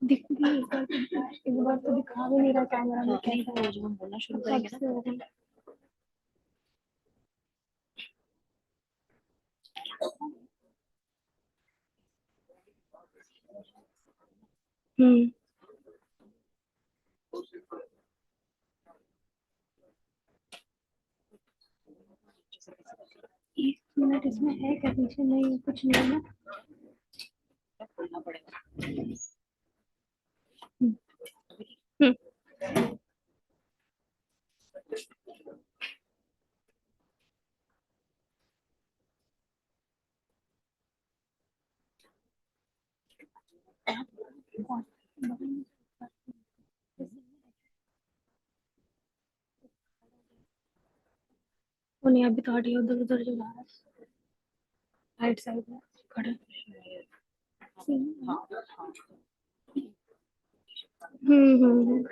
दिख भी एक बार तो दिखा भी नहीं रहा कैमरा में कैसा है। जब हम बोलना शुरू करेंगे ना एक मिनट इसमें है क्या पीछे? नहीं, कुछ नहीं है ना। खोलना पड़ेगा। वो नहीं, अभी तो हटी, उधर उधर जो रहा है राइट साइड में खड़े। हम्म।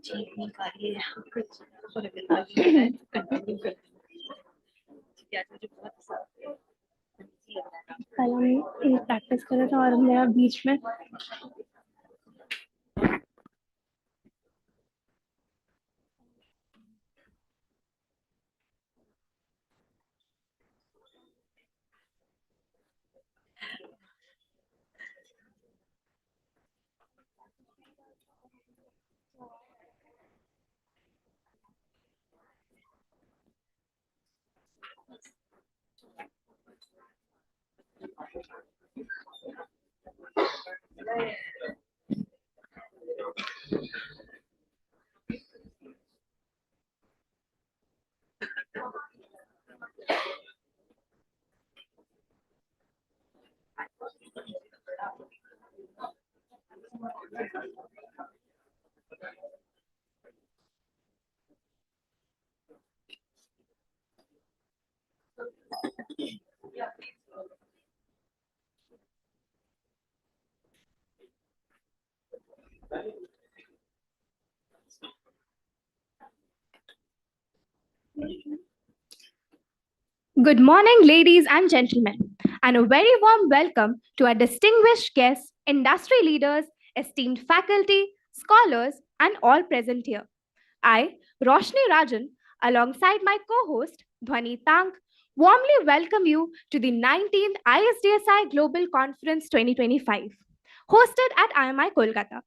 ठीक नहीं कर रही है कुछ कंटिन्यू कर पहले हम प्रैक्टिस कर रहे थे और मेरा बीच में Good morning, ladies and gentlemen, and a very warm welcome to our distinguished guests, industry leaders, esteemed faculty, scholars, and all present here. I, Roshni Rajan, alongside my co-host Dhwani Tank, warmly welcome you to the 19th ISDSI Global Conference 2025, hosted at IMI Kolkata.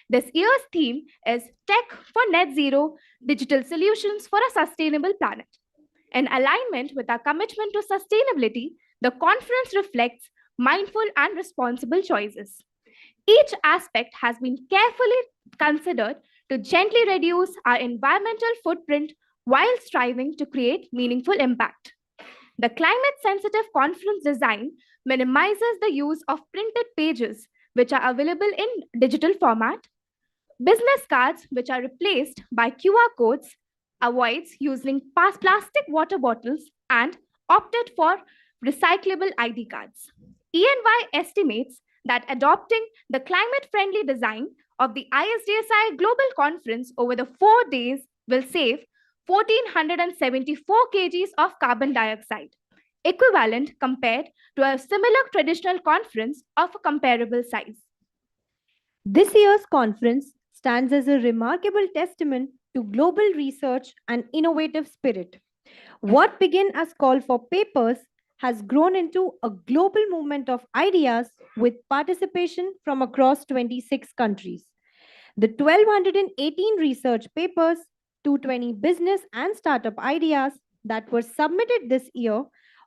This year's theme is Tech for Net Zero Digital Solutions for a Sustainable Planet. In alignment with our commitment to sustainability, the conference reflects mindful and responsible choices. Each aspect has been carefully considered to gently reduce our environmental footprint while striving to create meaningful impact. The climate sensitive conference design minimizes the use of printed pages, which are available in digital format, business cards, which are replaced by QR codes, avoids using plastic water bottles, and opted for recyclable ID cards. ENY estimates that adopting the climate friendly design of the ISDSI Global Conference over the 4 days will save 1,474 kgs of carbon dioxide, equivalent compared to a similar traditional conference of a comparable size. This year's conference stands as a remarkable testament to global research and innovative spirit. What began as call for papers has grown into a global movement of ideas with participation from across 26 countries. The 1,218 research papers, 220 business and startup ideas that were submitted this year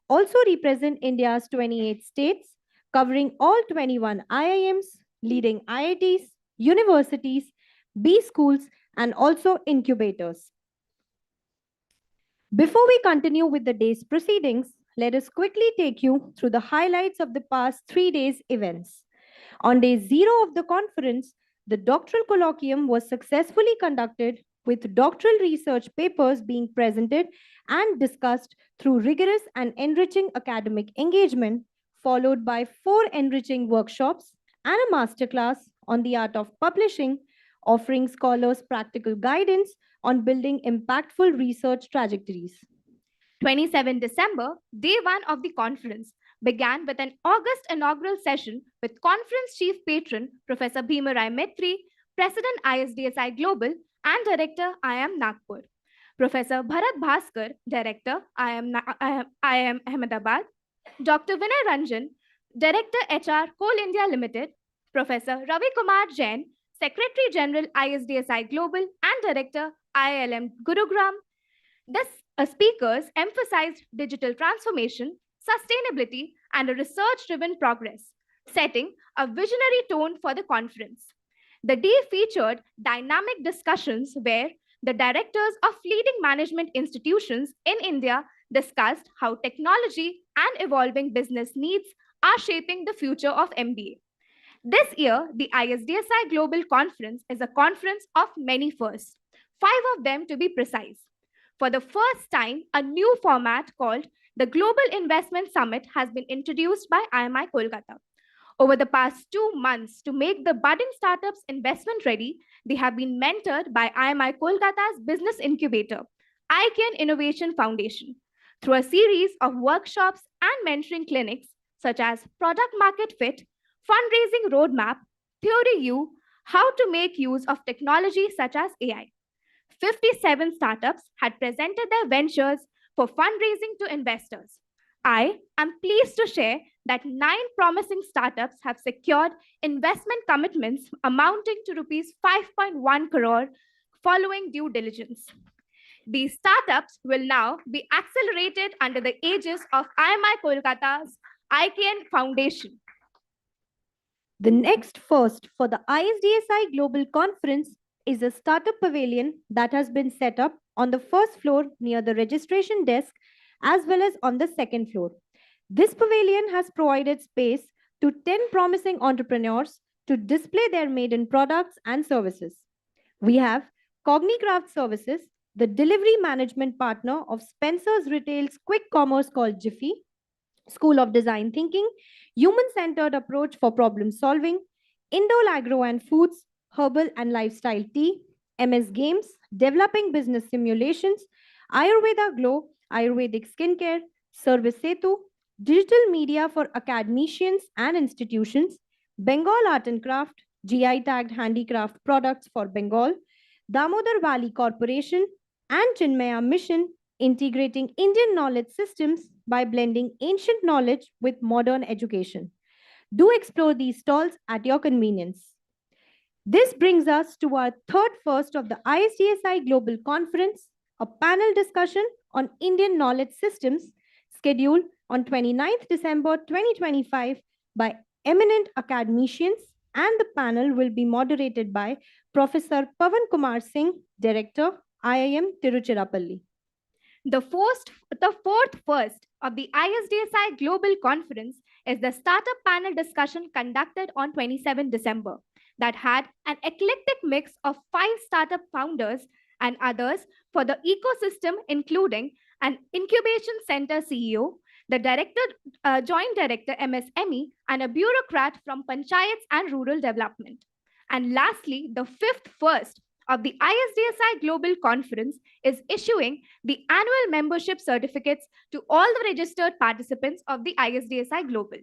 also represent India's 28 states, covering all 21 IIMs, leading IITs, universities, B schools, and also incubators. Before we continue with the day's proceedings, let us quickly take you through the highlights of the past 3 days' events. On day 0 of the conference, the doctoral colloquium was successfully conducted with doctoral research papers being presented and discussed through rigorous and enriching academic engagement, followed by 4 enriching workshops and a masterclass on the art of publishing, offering scholars practical guidance on building impactful research trajectories. 27 December, day 1 of the conference, began with an August inaugural session with conference chief patron Professor Bhimarai Mitri, President ISDSI Global and Director IIM Nagpur. Professor Bharat Bhaskar, Director IIM Ahmedabad, Dr. Vinay Ranjan, Director HR Coal India Limited, Professor Ravi Kumar Jain, Secretary General ISDSI Global and Director IILM Gurugram. The speakers emphasized digital transformation, sustainability, and a research driven progress, setting a visionary tone for the conference. The day featured dynamic discussions where the directors of leading management institutions in India discussed how technology and evolving business needs are shaping the future of MBA. This year, the ISDSI Global Conference is a conference of many firsts, 5 of them to be precise. For the first time, a new format called the Global Investment Summit has been introduced by IMI Kolkata. Over the past 2 months, to make the budding startups investment ready, they have been mentored by IMI Kolkata's business incubator, ICANN Innovation Foundation, through a series of workshops and mentoring clinics such as Product Market Fit, Fundraising Roadmap, Theory U, How to Make Use of Technology such as AI. 57 startups had presented their ventures for fundraising to investors. I am pleased to share that 9 promising startups have secured investment commitments amounting to rupees 5.1 crore following due diligence. These startups will now be accelerated under the aegis of IMI Kolkata's ICANN Foundation. The next first for the ISDSI Global Conference is a startup pavilion that has been set up on the first floor near the registration desk as well as on the second floor. This pavilion has provided space to 10 promising entrepreneurs to display their maiden products and services. We have Cognicraft Services, the delivery management partner of Spencer's Retail's quick commerce called Jiffy, School of Design Thinking, Human Centered Approach for Problem Solving, Indole Agro and Foods, Herbal and Lifestyle Tea, MS Games, Developing Business Simulations, Ayurveda Glow, Ayurvedic Skincare, Service Setu, Digital Media for Academicians and Institutions, Bengal Art and Craft, GI tagged handicraft products for Bengal, Damodar Valley Corporation, and Chinmaya Mission, integrating Indian knowledge systems by blending ancient knowledge with modern education. Do explore these stalls at your convenience. This brings us to our third first of the ISDSI Global Conference, a panel discussion on Indian knowledge systems scheduled on 29th December 2025 by eminent academicians, and the panel will be moderated by Professor Pavan Kumar Singh, Director, IIM Tiruchirappalli. The fourth first of the ISDSI Global Conference is the startup panel discussion conducted on 27 December that had an eclectic mix of 5 startup founders and others for the ecosystem, including an incubation center CEO, the joint director MSME, and a bureaucrat from Panchayats and Rural Development. And lastly, the fifth first of the ISDSI Global Conference is issuing the annual membership certificates to all the registered participants of the ISDSI Global.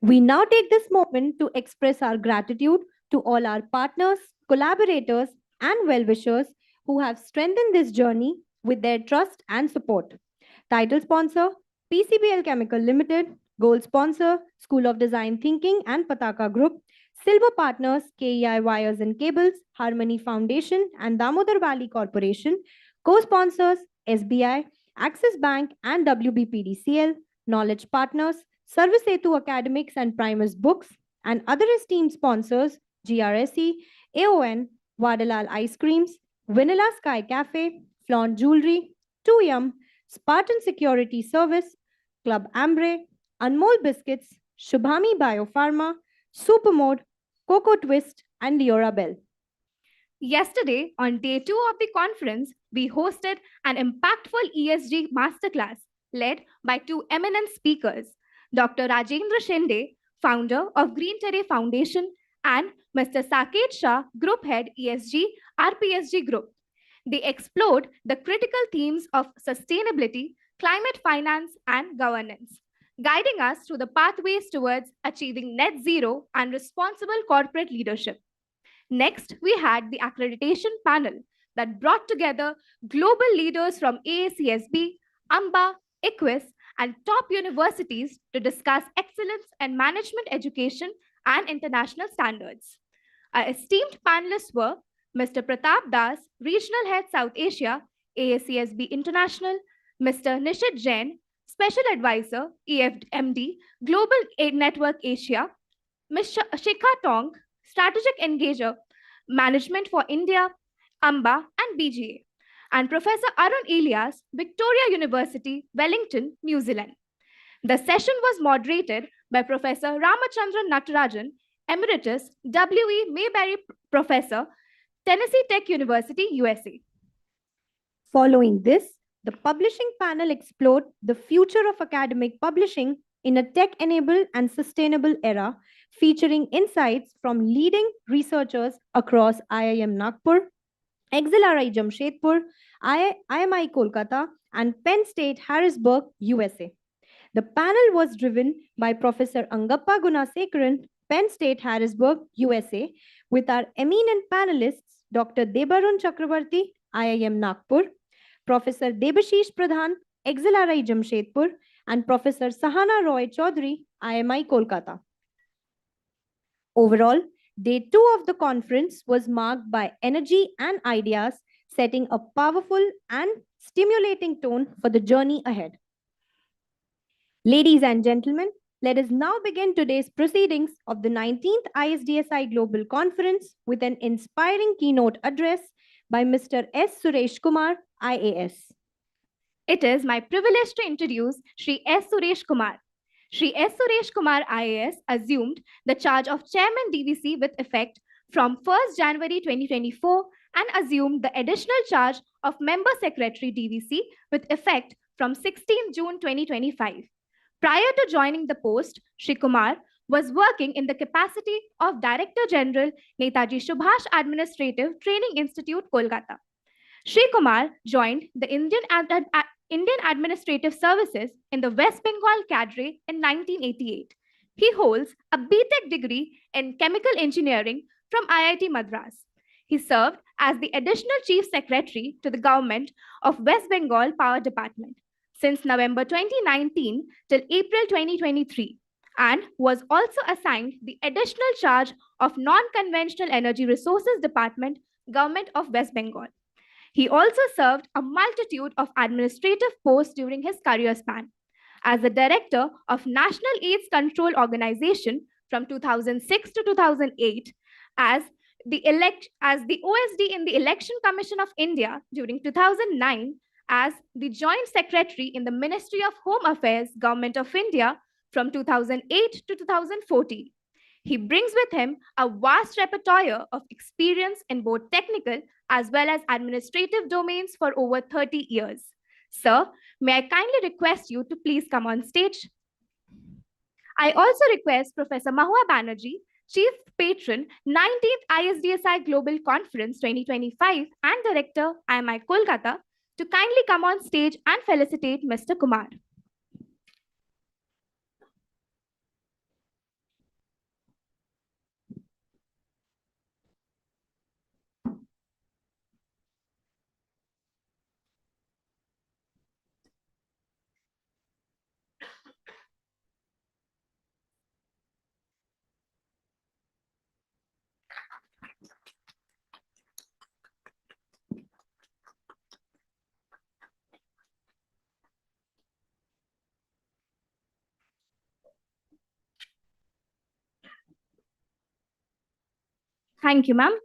We now take this moment to express our gratitude to all our partners, collaborators, and well-wishers who have strengthened this journey with their trust and support. Title sponsor, PCBL Chemical Limited, Gold Sponsor, School of Design Thinking and Pataka Group, Silver Partners, KEI Wires and Cables, Harmony Foundation and Damodar Valley Corporation, co-sponsors SBI, Axis Bank and WBPDCL, Knowledge Partners, Service Setu Academics and Primus Books, and other esteemed sponsors GRSE, AON, Vadalal Ice Creams, Vanilla Sky Cafe, Flaunt Jewelry, 2Yum, Spartan Security Service, Club Ambre, Anmol Biscuits, Shubhami Biopharma, Supermode, Coco Twist, and Leora Bell. Yesterday, on day 2 of the conference, we hosted an impactful ESG masterclass led by two eminent speakers, Dr. Rajendra Shende, founder of Green Terre Foundation, and Mr. Saket Shah, Group Head ESG, RPSG Group. They explored the critical themes of sustainability, climate finance, and governance, guiding us through the pathways towards achieving net zero and responsible corporate leadership. Next, we had the accreditation panel that brought together global leaders from AACSB, AMBA, ICWIS, and top universities to discuss excellence in management education and international standards. Our esteemed panelists were Mr. Pratap Das, Regional Head South Asia, AACSB International, Mr. Nishit Jain, Special Advisor, EFMD, Global Aid Network Asia, Ms. Shikha Tong, Strategic Engager, Management for India, AMBA, and BGA, and Professor Arun Elias, Victoria University, Wellington, New Zealand. The session was moderated by Professor Ramachandran Natarajan, Emeritus W.E. Mayberry Professor, Tennessee Tech University, USA. Following this, the publishing panel explored the future of academic publishing in a tech-enabled and sustainable era, featuring insights from leading researchers across IIM Nagpur, XLRI Jamshedpur, IMI Kolkata, and Penn State Harrisburg, USA. The panel was driven by Professor Angappa Gunasekaran, Penn State Harrisburg, USA, with our eminent panelists Dr. Debarun Chakravarti, IIM Nagpur, Professor Debashish Pradhan, XLRI Jamshedpur, and Professor Sahana Roy Chaudhary, IMI Kolkata. Overall, day 2 of the conference was marked by energy and ideas, setting a powerful and stimulating tone for the journey ahead. Ladies and gentlemen, let us now begin today's proceedings of the 19th ISDSI Global Conference with an inspiring keynote address by Mr. S. Suresh Kumar, IAS. It is my privilege to introduce Shri S. Suresh Kumar. Shri S. Suresh Kumar IAS assumed the charge of Chairman DVC with effect from 1st January 2024 and assumed the additional charge of Member Secretary DVC with effect from 16 June 2025. Prior to joining the post, Shri Kumar was working in the capacity of Director General, Netaji Subhash Administrative Training Institute, Kolkata. Shri Kumar joined the Indian Administrative Services in the West Bengal cadre in 1988. He holds a BTech degree in Chemical Engineering from IIT Madras. He served as the Additional Chief Secretary to the Government of West Bengal Power Department since November 2019 till April 2023 and was also assigned the additional charge of Non-Conventional Energy Resources Department, Government of West Bengal. He also served a multitude of administrative posts during his career span. As the director of National AIDS Control Organization from 2006 to 2008, as the OSD in the Election Commission of India during 2009, as the Joint Secretary in the Ministry of Home Affairs, Government of India from 2008 to 2014. He brings with him a vast repertoire of experience in both technical as well as administrative domains for over 30 years. Sir, may I kindly request you to please come on stage? I also request Professor Mahua Banerjee, Chief Patron, 19th ISDSI Global Conference 2025 and Director, IMI Kolkata, to kindly come on stage and felicitate Mr. Kumar. Thank you, ma'am.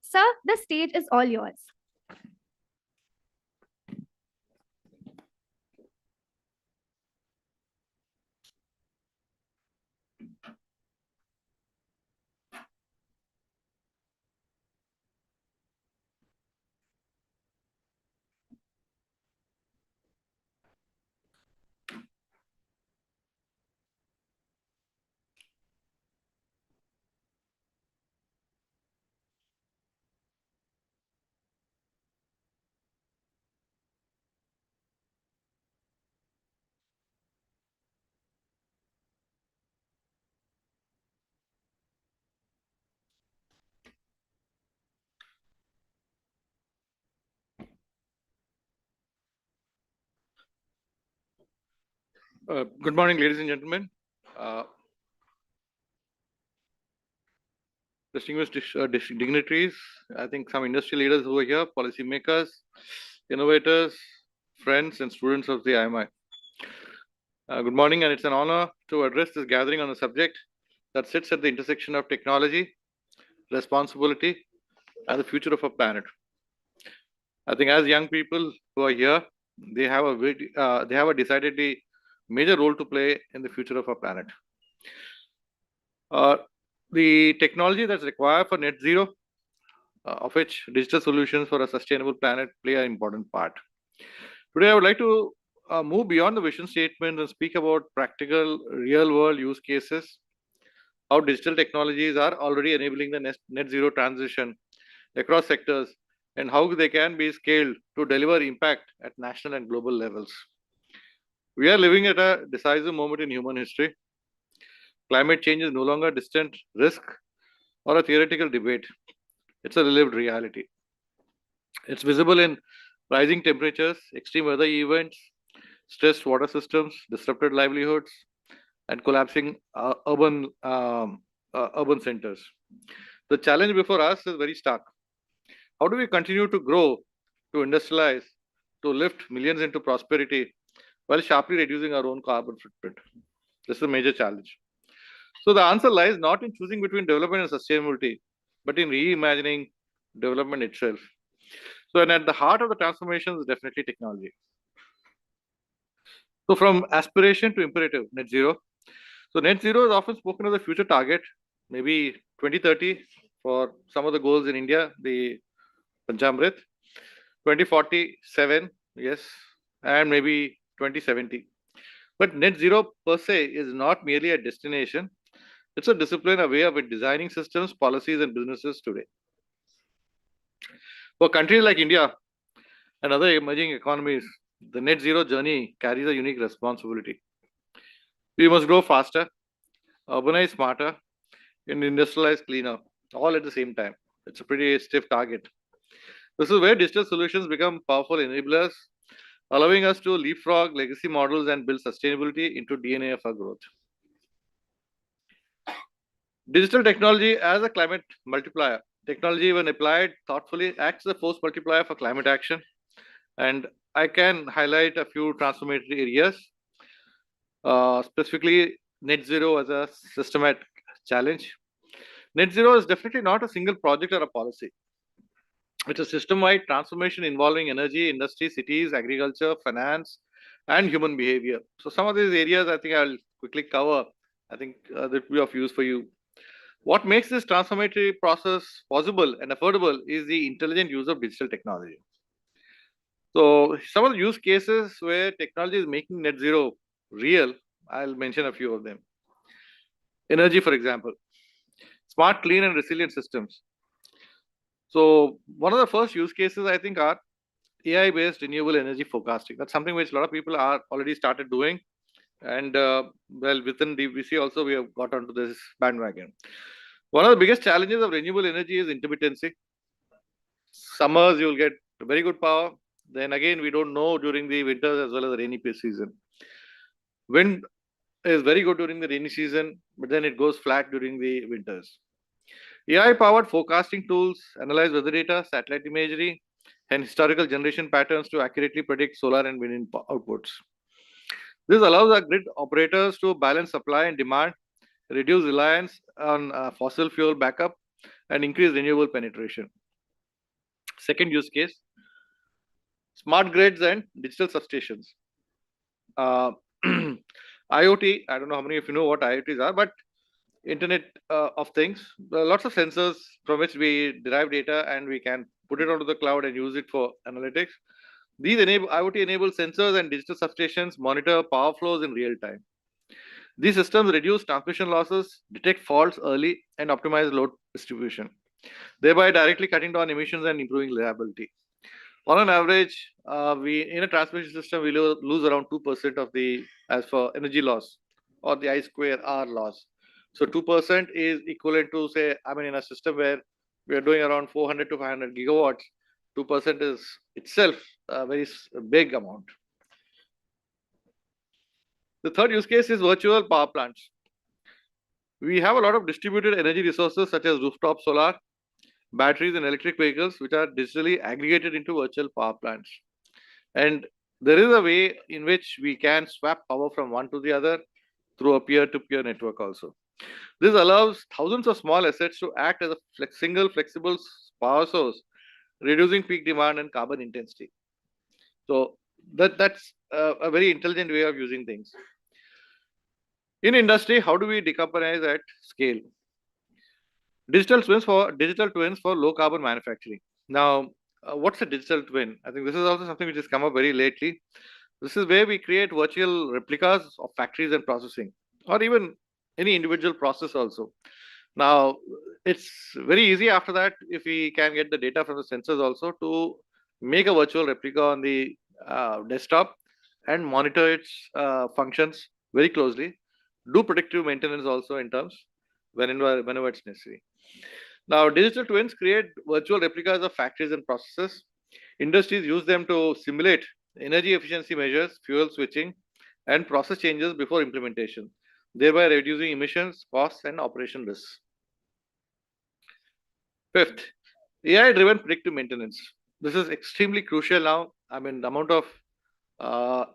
Sir, the stage is all yours. Good morning, ladies and gentlemen. Uh, Distinguished dignitaries, I think some industry leaders who are here, policymakers, innovators, friends, and students of the IMI. Good morning, and it's an honor to address this gathering on a subject that sits at the intersection of technology, responsibility, and the future of our planet. I think as young people who are here, they have a decidedly major role to play in the future of our planet. Uh, the technology that's required for net zero, of which digital solutions for a sustainable planet play an important part. Today, I would like to move beyond the vision statement and speak about practical, real world use cases, how digital technologies are already enabling the net zero transition across sectors, and how they can be scaled to deliver impact at national and global levels. We are living at a decisive moment in human history. Climate change is no longer a distant risk or a theoretical debate, it's a lived reality. It's visible in rising temperatures, extreme weather events, stressed water systems, disrupted livelihoods, and collapsing urban centers. The challenge before us is very stark. How do we continue to grow, to industrialize, to lift millions into prosperity while sharply reducing our own carbon footprint? This is a major challenge. So the answer lies not in choosing between development and sustainability, but in reimagining development itself. So, and at the heart of the transformation is definitely technology. So, from aspiration to imperative, net zero. So, net zero is often spoken of the future target, maybe 2030 for some of the goals in India, the Panchamrit, 2047, yes, and maybe 2070. But net zero per se is not merely a destination, it's a discipline, a way of designing systems, policies, and businesses today. For countries like India and other emerging economies, the net zero journey carries a unique responsibility. We must grow faster, urbanize smarter, and industrialize cleaner, all at the same time. It's a pretty stiff target. This is where digital solutions become powerful enablers, allowing us to leapfrog legacy models and build sustainability into DNA of our growth. Digital technology as a climate multiplier. Technology, when applied thoughtfully, acts as a force multiplier for climate action. And I can highlight a few transformatory areas, specifically net zero as a systematic challenge. Net zero is definitely not a single project or a policy. It's a system-wide transformation involving energy, industry, cities, agriculture, finance, and human behavior. So some of these areas I think I'll quickly cover. I think that will be of use for you. What makes this transformatory process possible and affordable is the intelligent use of digital technology. So some of the use cases where technology is making net zero real, I'll mention a few of them. Energy, for example, smart, clean, and resilient systems. So one of the first use cases I think are AI-based renewable energy forecasting. That's something which a lot of people are already started doing, and well, within DVC also we have got onto this bandwagon. One of the biggest challenges of renewable energy is intermittency. Summers you'll get very good power. Then again, we don't know during the winters as well as the rainy season. Wind is very good during the rainy season, but then it goes flat during the winters. AI-powered forecasting tools analyze weather data, satellite imagery, and historical generation patterns to accurately predict solar and wind outputs. This allows our grid operators to balance supply and demand, reduce reliance on fossil fuel backup, and increase renewable penetration. Second use case, smart grids and digital substations. IoT, I don't know how many of you know what IoTs are, but Internet of Things. There are lots of sensors from which we derive data and we can put it onto the cloud and use it for analytics. These enable IoT enabled sensors and digital substations monitor power flows in real time. These systems reduce transmission losses, detect faults early, and optimize load distribution, thereby directly cutting down emissions and improving reliability. On an average, we in a transmission system we lose around 2% of the as for energy loss or the I square R loss. So 2% is equivalent to say, I mean, in a system where we are doing around 400 to 500 gigawatts, 2% is itself a very big amount. The third use case is virtual power plants. We have a lot of distributed energy resources such as rooftop solar, batteries, and electric vehicles, which are digitally aggregated into virtual power plants. And there is a way in which we can swap power from one to the other through a peer-to-peer network also. This allows thousands of small assets to act as a single flexible power source, reducing peak demand and carbon intensity. So that's a very intelligent way of using things. In industry, how do we decarbonize at scale? Digital twins for low carbon manufacturing. Now, what's a digital twin? I think this is also something which has come up very lately. This is where we create virtual replicas of factories and processing, or even any individual process also. Now, it's very easy after that if we can get the data from the sensors also to make a virtual replica on the desktop and monitor its functions very closely. Do predictive maintenance also in terms whenever it's necessary. Now, digital twins create virtual replicas of factories and processes. Industries use them to simulate energy efficiency measures, fuel switching, and process changes before implementation, thereby reducing emissions, costs, and operation risks. Fifth, AI-driven predictive maintenance. This is extremely crucial now. I mean, the amount of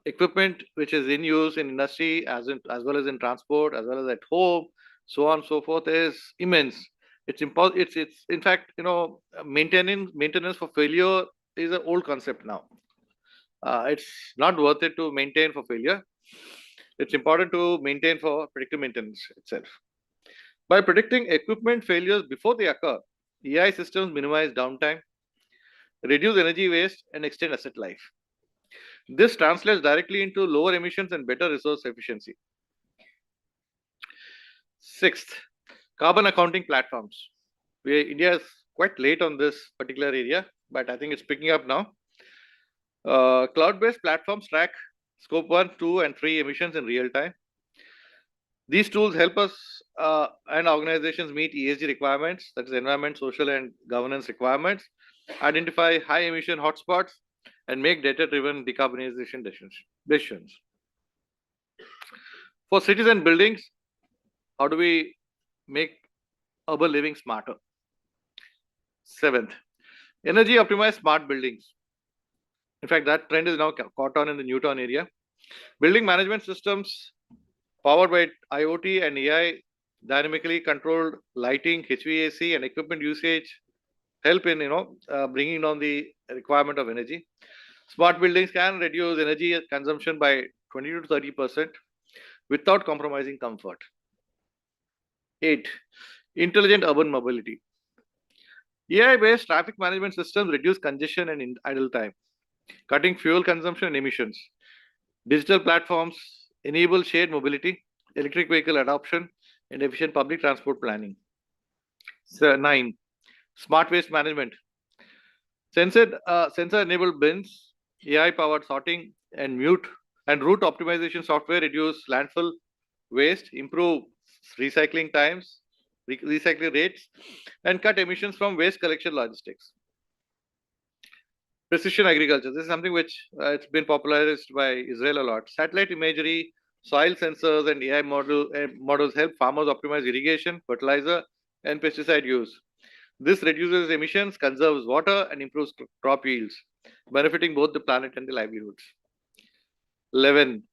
equipment which is in use in industry, as well as in transport, as well as at home, so on and so forth, is immense. It's in fact, maintenance for failure is an old concept now. It's not worth it to maintain for failure. It's important to maintain for predictive maintenance itself. By predicting equipment failures before they occur, AI systems minimize downtime, reduce energy waste, and extend asset life. This translates directly into lower emissions and better resource efficiency. Sixth, carbon accounting platforms. India is quite late on this particular area, but I think it's picking up now. Cloud-based platforms track scope 1, 2, and 3 emissions in real time. These tools help us and organizations meet ESG requirements, that is environment, social, and governance requirements, identify high emission hotspots, and make data-driven decarbonization decisions. For cities and buildings, how do we make urban living smarter? Seventh, energy optimized smart buildings. In fact, that trend is now caught on in the Newton area. Building management systems powered by IoT and AI, dynamically controlled lighting, HVAC, and equipment usage help in bringing down the requirement of energy. Smart buildings can reduce energy consumption by 20 to 30% without compromising comfort. 8. Intelligent urban mobility. AI-based traffic management systems reduce congestion and idle time, cutting fuel consumption and emissions. Digital platforms enable shared mobility, electric vehicle adoption, and efficient public transport planning. 9. Smart waste management. Sensor-enabled bins, AI-powered sorting, and route optimization software reduce landfill waste, improve recycling times, recycling rates, and cut emissions from waste collection logistics. Precision agriculture. This is something which it's been popularized by Israel a lot. Satellite imagery, soil sensors, and AI models help farmers optimize irrigation, fertilizer, and pesticide use. This reduces emissions, conserves water, and improves crop yields, benefiting both the planet and the livelihoods. 11.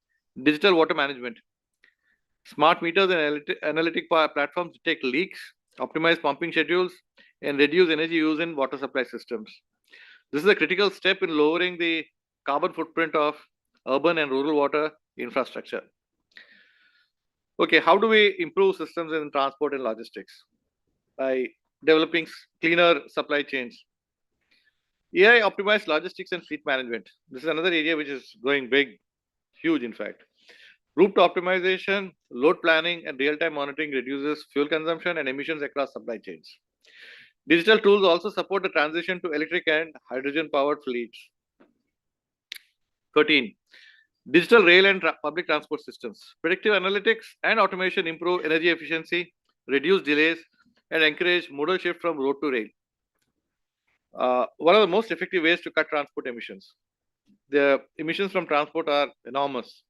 Digital water management. Smart meters and analytic platforms detect leaks, optimize pumping schedules, and reduce energy use in water supply systems. This is a critical step in lowering the carbon footprint of urban and rural water infrastructure. Okay, how do we improve systems in transport and logistics? By developing cleaner supply chains. AI optimized logistics and fleet management. This is another area which is going big, huge in fact. Route optimization, load planning, and real-time monitoring reduces fuel consumption and emissions across supply chains. Digital tools also support the transition to electric and hydrogen-powered fleets. 13. Digital rail and public transport systems. Predictive analytics and automation improve energy efficiency, reduce delays, and encourage modal shift from road to rail. One of the most effective ways to cut transport emissions. The emissions from transport are enormous.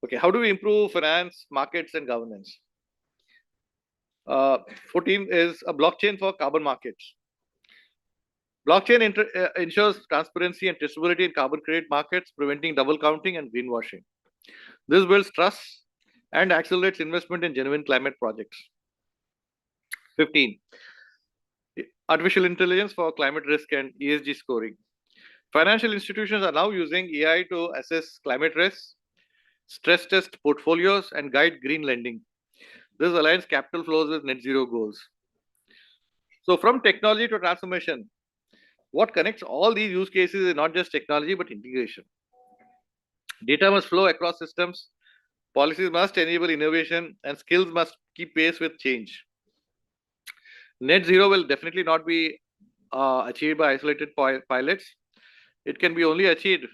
Okay, how do we improve finance, markets, and governance? 14 is a blockchain for carbon markets. Blockchain ensures transparency and traceability in carbon credit markets, preventing double counting and greenwashing. This builds trust and accelerates investment in genuine climate projects. 15. Artificial intelligence for climate risk and ESG scoring. Financial institutions are now using AI to assess climate risks, stress test portfolios, and guide green lending. This aligns capital flows with net zero goals. So, from technology to transformation, what connects all these use cases is not just technology but integration. Data must flow across systems, policies must enable innovation, and skills must keep pace with change. Net zero will definitely not be achieved by isolated pilots. It can be only achieved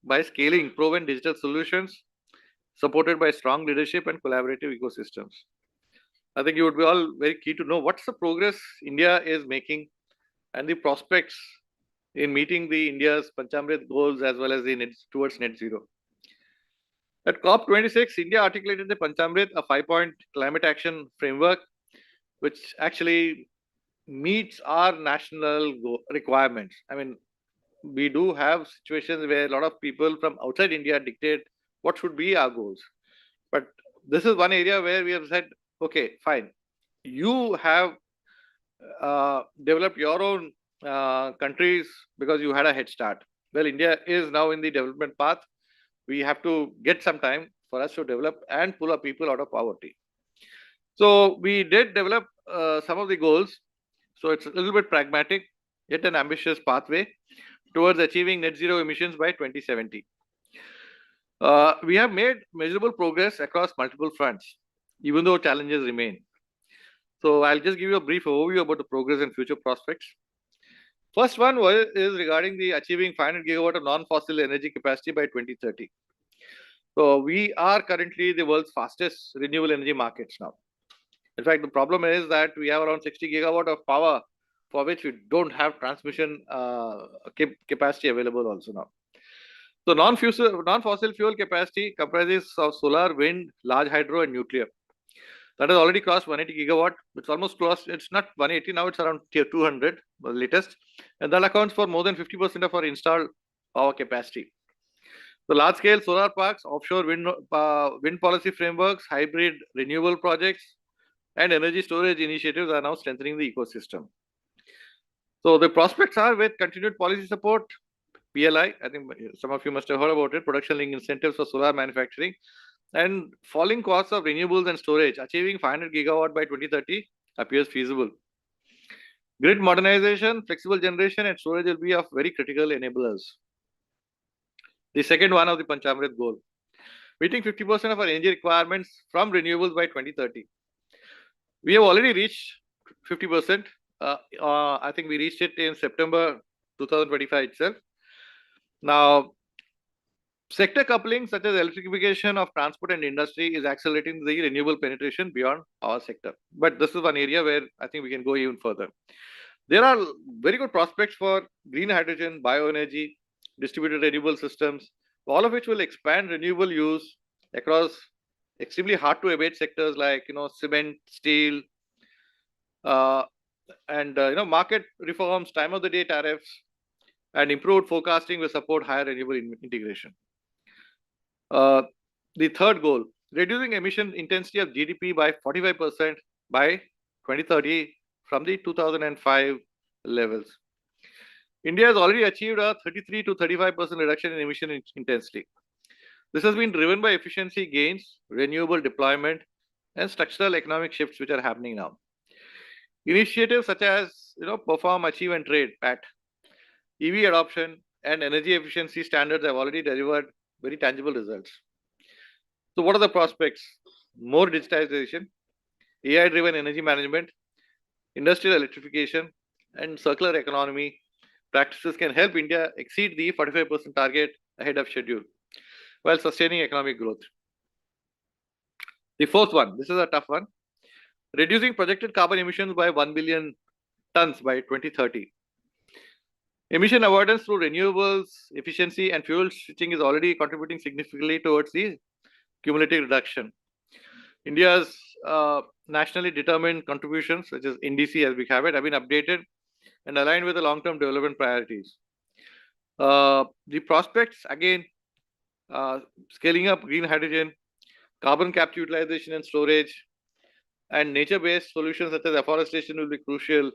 by scaling proven digital solutions supported by strong leadership and collaborative ecosystems. I think you would be all very keen to know what's the progress India is making and the prospects in meeting the India's Panchamrit goals as well as the towards net zero. At COP26, India articulated the Panchamrit, a 5-point climate action framework, which actually meets our national requirements. I mean, we do have situations where a lot of people from outside India dictate what should be our goals. But this is one area where we have said, okay, fine. You have developed your own countries because you had a head start. Well, India is now in the development path. We have to get some time for us to develop and pull our people out of poverty. So we did develop some of the goals. So it's a little bit pragmatic, yet an ambitious pathway towards achieving net zero emissions by 2070. We have made measurable progress across multiple fronts, even though challenges remain. So I'll just give you a brief overview about the progress and future prospects. First one is regarding the achieving 500 gigawatt of non-fossil energy capacity by 2030. So we are currently the world's fastest renewable energy markets now. In fact, the problem is that we have around 60 gigawatt of power for which we don't have transmission capacity available also now. So non-fossil fuel capacity comprises of solar, wind, large hydro, and nuclear. That has already crossed 180 gigawatt. It's almost close. It's not 180 now. It's around 200, the latest, and that accounts for more than 50% of our installed power capacity. The large-scale solar parks, offshore wind policy frameworks, hybrid renewable projects, and energy storage initiatives are now strengthening the ecosystem. So the prospects are with continued policy support, PLI, I think some of you must have heard about it, production linked incentives for solar manufacturing, and falling costs of renewables and storage, achieving 500 gigawatt by 2030 appears feasible. Grid modernization, flexible generation, and storage will be of very critical enablers. The second one of the Panchamrit goal, meeting 50% of our energy requirements from renewables by 2030. We have already reached 50%. I think we reached it in September 2025 itself. Now, sector coupling such as electrification of transport and industry is accelerating the renewable penetration beyond our sector. But this is one area where I think we can go even further. There are very good prospects for green hydrogen, bioenergy, distributed renewable systems, all of which will expand renewable use across extremely hard to abate sectors like cement, steel, and market reforms, time of the day tariffs, and improved forecasting will support higher renewable integration. The third goal, reducing emission intensity of GDP by 45% by 2030 from the 2005 levels. India has already achieved a 33 to 35% reduction in emission intensity. This has been driven by efficiency gains, renewable deployment, and structural economic shifts which are happening now. Initiatives such as Perform, Achieve, and Trade (PAT), EV adoption, and energy efficiency standards have already delivered very tangible results. So, what are the prospects? More digitization, AI-driven energy management, industrial electrification, and circular economy practices can help India exceed the 45% target ahead of schedule while sustaining economic growth. The fourth one, this is a tough one, reducing projected carbon emissions by 1 billion tons by 2030. Emission avoidance through renewables, efficiency, and fuel switching is already contributing significantly towards the cumulative reduction. India's nationally determined contributions, such as INDC as we have it, have been updated and aligned with the long-term development priorities. The prospects, again, scaling up green hydrogen, carbon capture utilization and storage, and nature-based solutions such as afforestation will be crucial,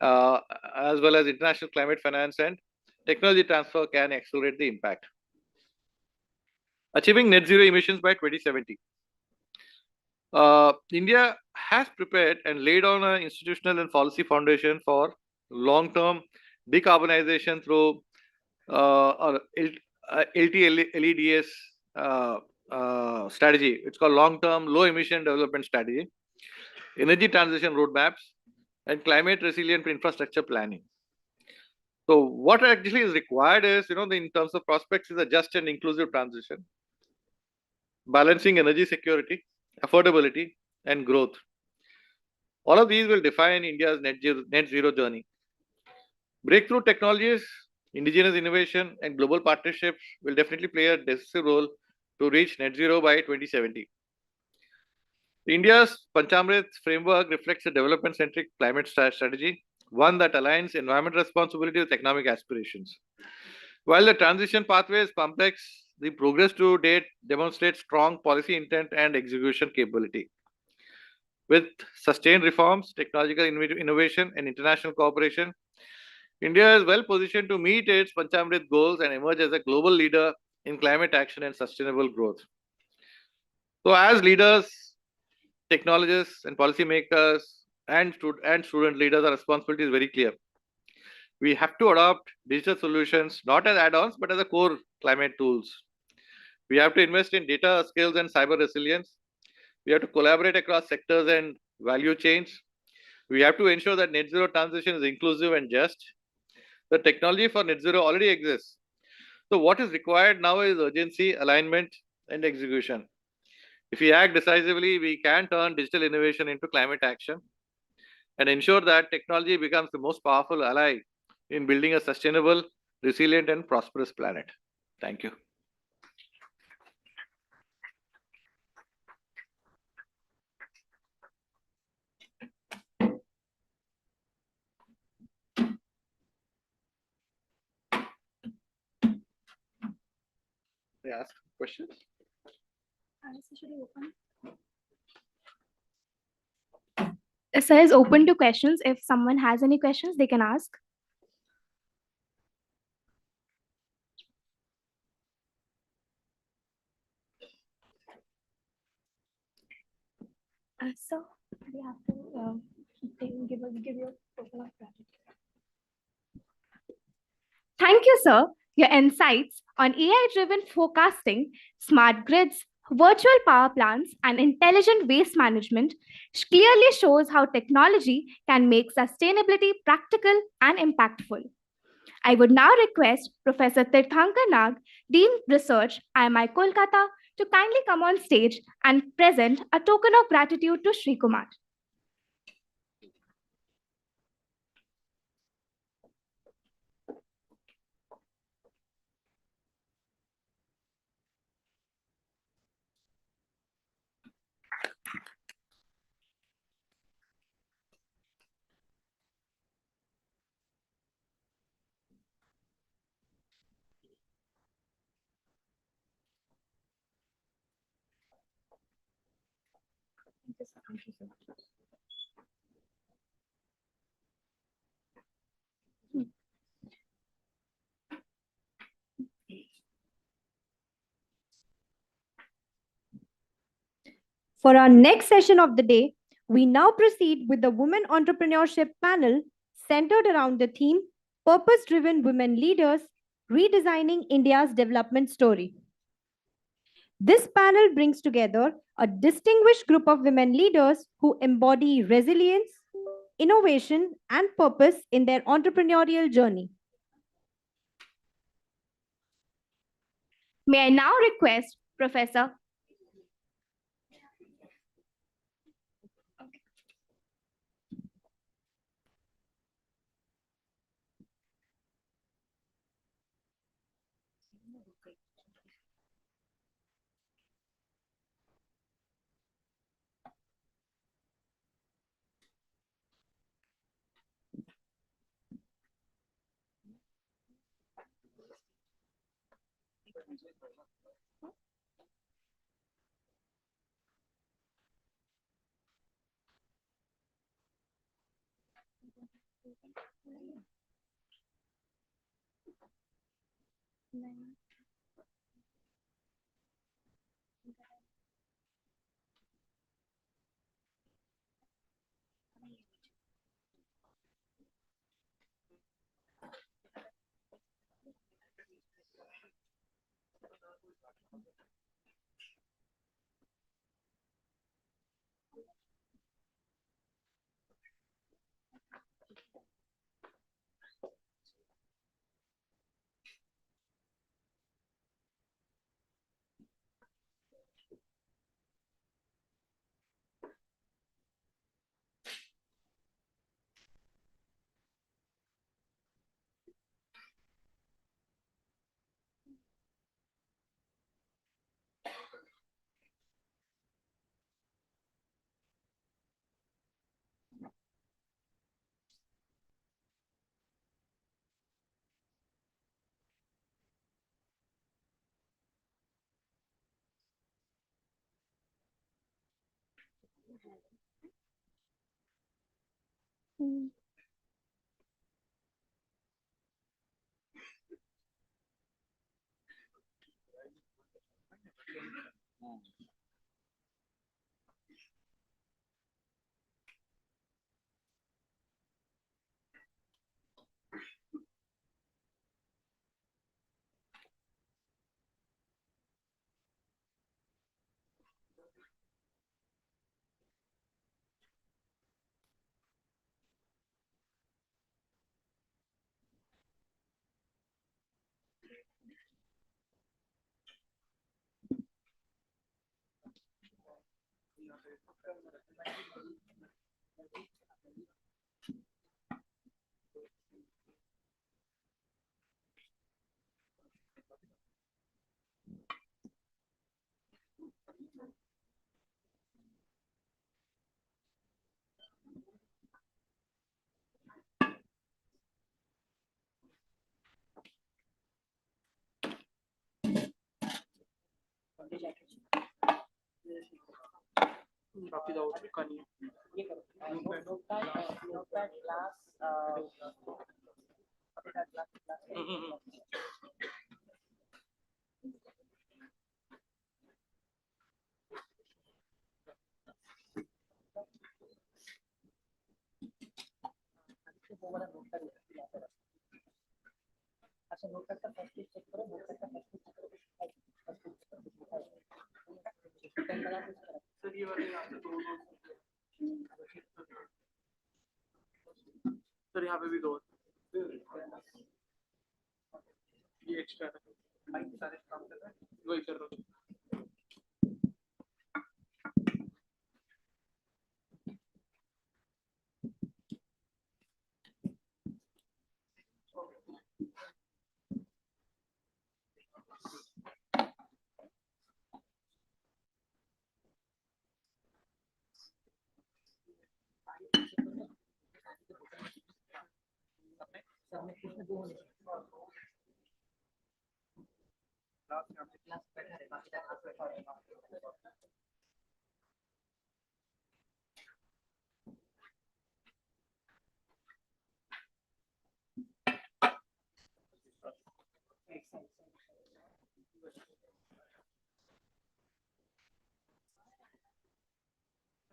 as well as international climate finance and technology transfer can accelerate the impact. Achieving net zero emissions by 2070. India has prepared and laid on an institutional and policy foundation for long-term decarbonization through LTLEDS strategy. It's called long-term low emission development strategy, energy transition roadmaps, and climate resilient infrastructure planning. So what actually is required is, in terms of prospects, is a just and inclusive transition, balancing energy security, affordability, and growth. All of these will define India's net zero journey. Breakthrough technologies, indigenous innovation, and global partnerships will definitely play a decisive role to reach net zero by 2070. India's Panchamrit framework reflects a development-centric climate strategy, one that aligns environmental responsibility with economic aspirations. While the transition pathway is complex, the progress to date demonstrates strong policy intent and execution capability. With sustained reforms, technological innovation, and international cooperation, India is well positioned to meet its Panchamrit goals and emerge as a global leader in climate action and sustainable growth. So, as leaders, technologists, and policymakers, and student leaders, our responsibility is very clear. We have to adopt digital solutions not as add-ons but as a core climate tools. We have to invest in data skills and cyber resilience. We have to collaborate across sectors and value chains. We have to ensure that net zero transition is inclusive and just. The technology for net zero already exists. So what is required now is urgency, alignment, and execution. If we act decisively, we can turn digital innovation into climate action and ensure that technology becomes the most powerful ally in building a sustainable, resilient, and prosperous planet. Thank you. They ask questions. Sir is open to questions. If someone has any questions, they can ask. So we have to give your token of gratitude. Thank you, sir. Your insights on AI-driven forecasting, smart grids, virtual power plants, and intelligent waste management clearly shows how technology can make sustainability practical and impactful. I would now request Professor Tirthankar Nag, Dean Research, IMI Kolkata, to kindly come on stage and present a token of gratitude to Sri Kumar. Thank you so much. For our next session of the day, we now proceed with the Women Entrepreneurship panel centered around the theme Purpose Driven Women Leaders Redesigning India's Development Story. This panel brings together a distinguished group of women leaders who embody resilience, innovation, and purpose in their entrepreneurial journey. May I now request Professor sir यहाँ पे भी दो ये extra सारे काम कर रहा है वही कर रहा हूँ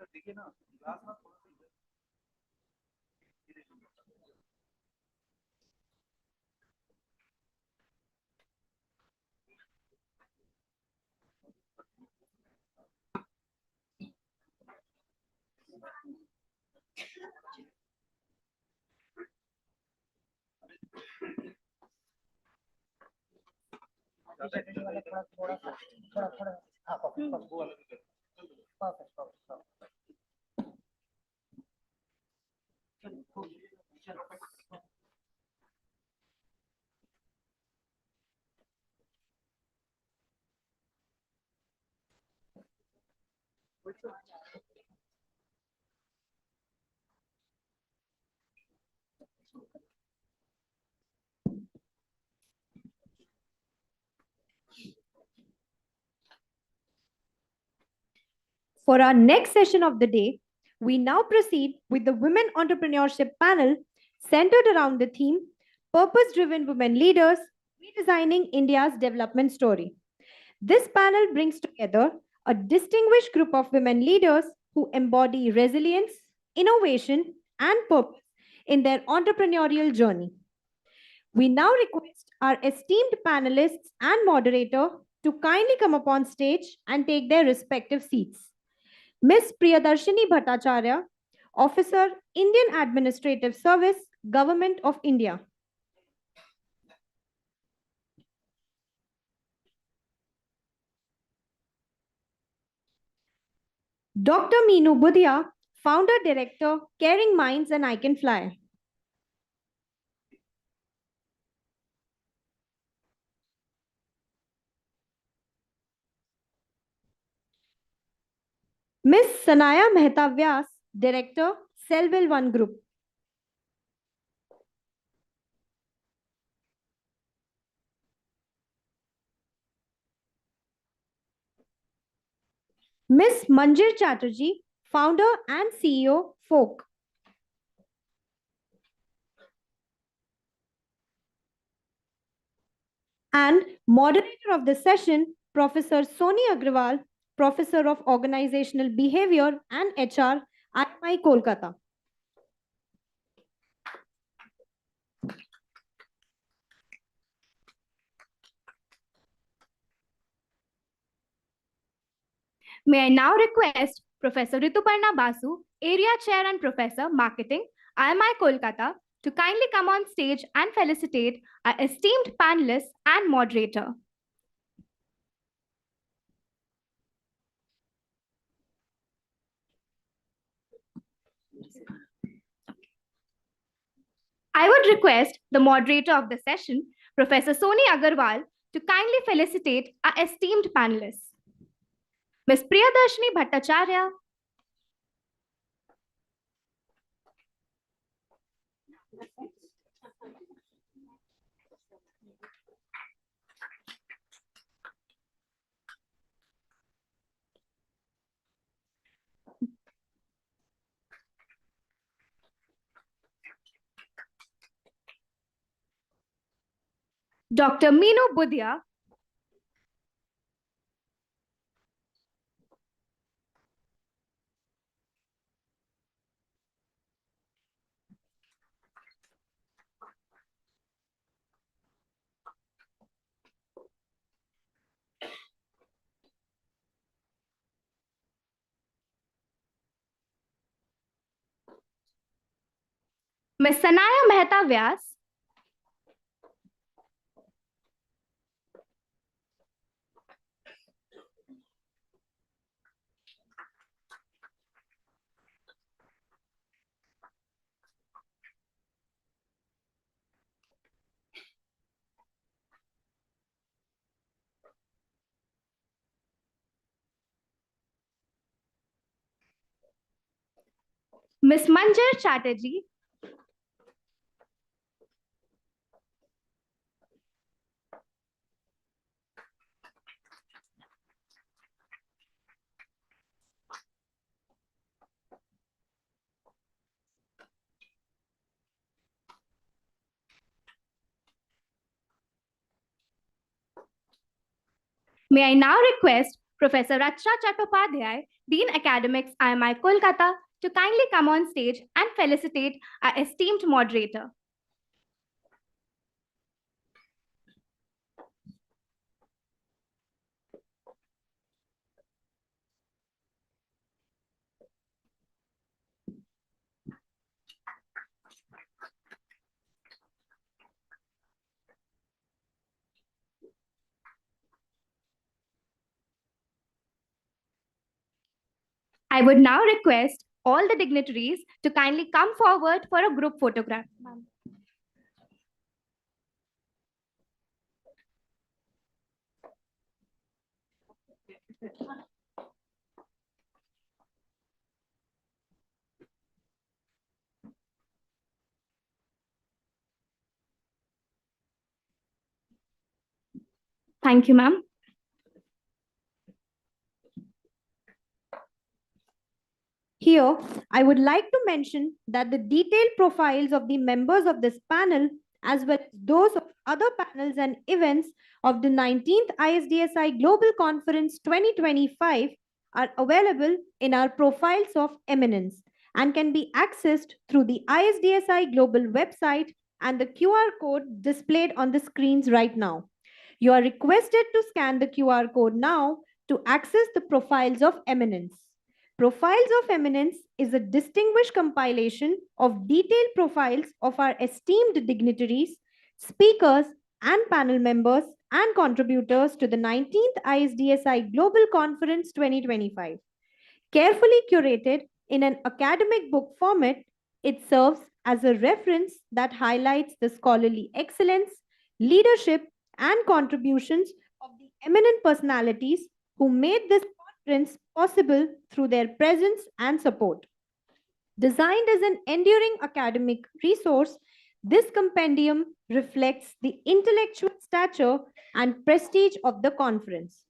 देखिए ना ग्लास ना थोड़ा सा इधर। वाला थोड़ा थोड़ा थोड़ा थोड़ा हाँ perfect perfect perfect. For our next session of the day, we now proceed with the Women Entrepreneurship panel centered around the theme Purpose Driven Women Leaders Redesigning India's Development Story. This panel brings together a distinguished group of women leaders who embody resilience, innovation, and purpose in their entrepreneurial journey. We now request our esteemed panelists and moderator to kindly come up on stage and take their respective seats. Ms. Priyadarshini Bhattacharya, Officer, Indian Administrative Service, Government of India. Dr. Meenu Budhia, Founder Director, Caring Minds and I Can Fly. Ms. Sanaya Mehta Vyas, Director, Cellville One Group. Ms. Manjir Chatterjee, Founder and CEO, Folk. And moderator of the session, Professor Soni Agrawal, Professor of Organizational Behavior and HR, IMI Kolkata. May I now request Professor Rituparna Basu, Area Chair and Professor, Marketing, IMI Kolkata, to kindly come on stage and felicitate our esteemed panelists and moderator. I would request the moderator of the session, Professor Soni Agarwal, to kindly felicitate our esteemed panelists. Ms. Priyadarshini Bhattacharya, Dr. Meenu Budhia, Ms. Sanaya Mehta Vyas, Ms. Manjir Chatterjee, May I now request Professor Rachna Chattopadhyay, Dean Academics, IMI Kolkata, to kindly come on stage and felicitate our esteemed moderator. I would now request all the dignitaries to kindly come forward for a group photograph. Thank you, ma'am. Here, I would like to mention that the detailed profiles of the members of this panel, as well as those of other panels and events of the 19th ISDSI Global Conference 2025 are available in our profiles of eminence and can be accessed through the ISDSI Global website and the QR code displayed on the screens right now. You are requested to scan the QR code now to access the profiles of eminence. Profiles of Eminence is a distinguished compilation of detailed profiles of our esteemed dignitaries, speakers, and panel members and contributors to the 19th ISDSI Global Conference 2025. Carefully curated in an academic book format, it serves as a reference that highlights the scholarly excellence, leadership, and contributions of the eminent personalities who made this conference possible through their presence and support. Designed as an enduring academic resource, this compendium reflects the intellectual stature and prestige of the conference.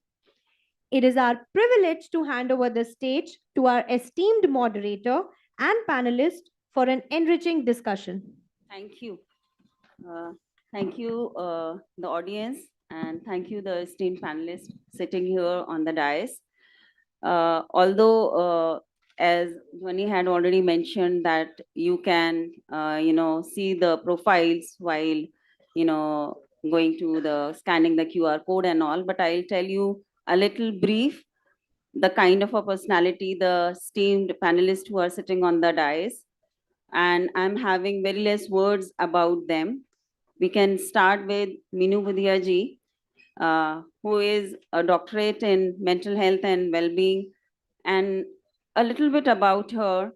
It is our privilege to hand over the stage to our esteemed moderator and panelist for an enriching discussion. Thank you. Thank you, the audience, and thank you, the esteemed panelists sitting here on the dais. Although, as Dhwani had already mentioned, that you can, see the profiles while, going to the scanning the QR code and all, but I'll tell you a little brief, the kind of a personality, the esteemed panelists who are sitting on the dais, and I'm having very less words about them. We can start with Minu Budhia ji, who is a doctorate in mental health and well-being, and a little bit about her.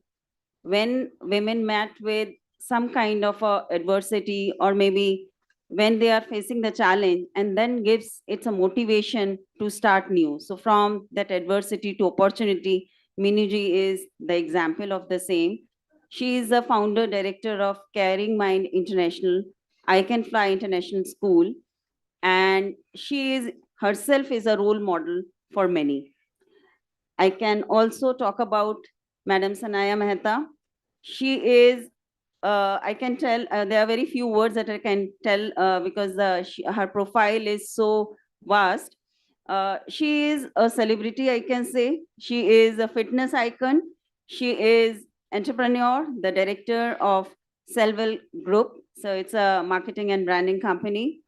When women met with some kind of adversity, or maybe when they are facing the challenge, and then gives it's a motivation to start new. So from that adversity to opportunity, Minuji is the example of the same. She is the founder director of Caring Mind International, I Can Fly International School, and she is herself is a role model for many. I can also talk about Madam Sanaya Mehta. She is, I can tell, there are very few words that I can tell because her profile is so vast. She is a celebrity, I can say. She is a fitness icon. She is entrepreneur, the director of Selwell Group. So it's a marketing and branding company,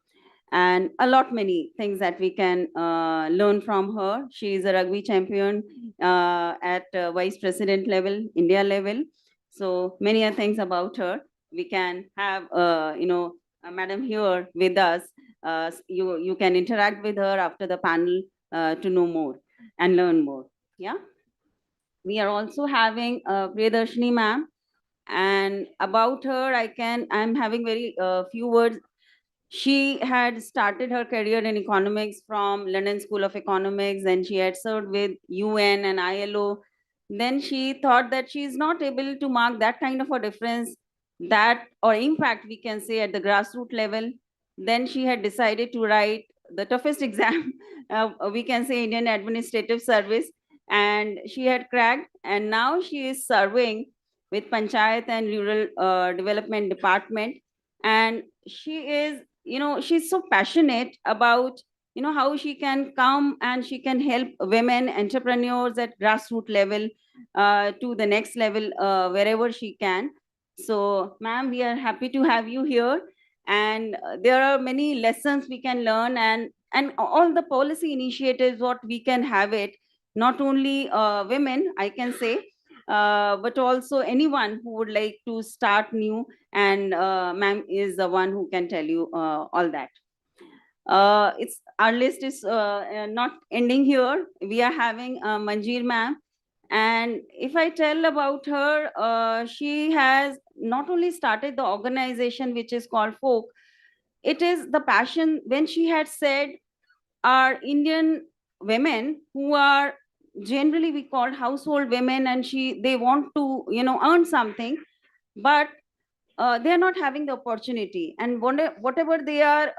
and a lot many things that we can learn from her. She is a rugby champion at vice president level, India level. So many things about her. We can have, a madam here with us. You can interact with her after the panel to know more and learn more. Yeah. We are also having Priyadarshini ma'am, and about her, I'm having very few words. She had started her career in economics from London School of Economics, and she had served with UN and ILO. Then she thought that she is not able to mark that kind of a difference, that or impact, we can say, at the grassroots level. Then she had decided to write the toughest exam, we can say Indian Administrative Service, and she had cracked, and now she is serving with Panchayat and Rural Development Department, and she is, she's so passionate about how she can come and she can help women entrepreneurs at grassroots level to the next level wherever she can. So, ma'am, we are happy to have you here, and there are many lessons we can learn, and all the policy initiatives what we can have it, not only women, I can say, but also anyone who would like to start new, and ma'am is the one who can tell you all that. It's our list is not ending here. We are having Manjeer ma'am, and if I tell about her, she has not only started the organization which is called Folk. It is the passion when she had said our Indian women who are generally we call household women, and they want to earn something, but they are not having the opportunity, and whatever they are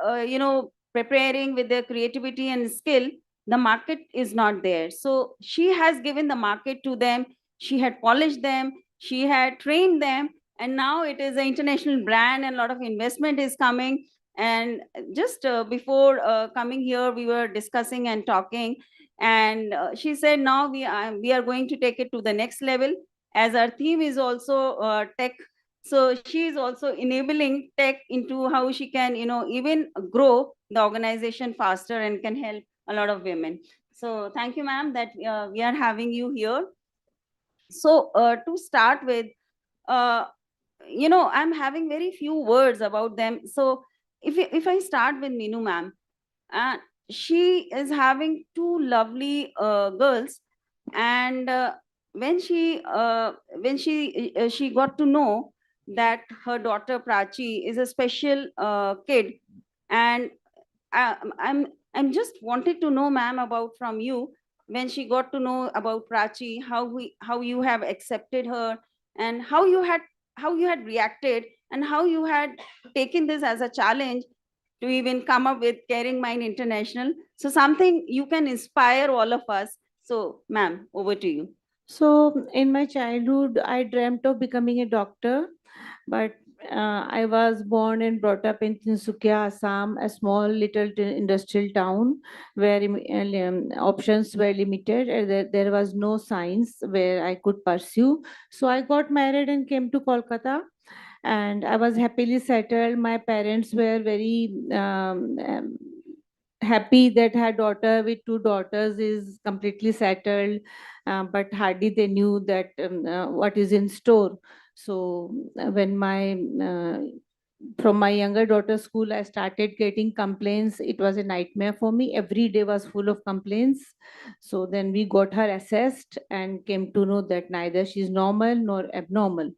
preparing with their creativity and skill, the market is not there. So she has given the market to them, she had polished them, she had trained them, and now it is an international brand and a lot of investment is coming. And just before coming here we were discussing and talking, and she said now we are going to take it to the next level, as our theme is also tech. So she is also enabling tech into how she can even grow the organization faster and can help a lot of women. So thank you, ma'am, that we are having you here. So to start with, uh, I'm having very few words about them. So if I start with Minu ma'am, uh, she is having two lovely girls, and when she got to know that her daughter Prachi is a special kid, and I'm just wanted to know, ma'am, about from you, when she got to know about Prachi, how you have accepted her, and how you had reacted, and how you had taken this as a challenge to even come up with Caring Mind International. So something you can inspire all of us. So, ma'am, over to you. So, in my childhood, I dreamt of becoming a doctor, but I was born and brought up in Tinsukia, Assam, a small little industrial town where options were limited and there was no science where I could pursue. So, I got married and came to Kolkata, and I was happily settled. My parents were very happy that her daughter with two daughters is completely settled, but hardly they knew that what is in store. So when my from my younger daughter's school, I started getting complaints. It was a nightmare for me. Every day was full of complaints. So then we got her assessed and came to know that neither she's normal nor abnormal.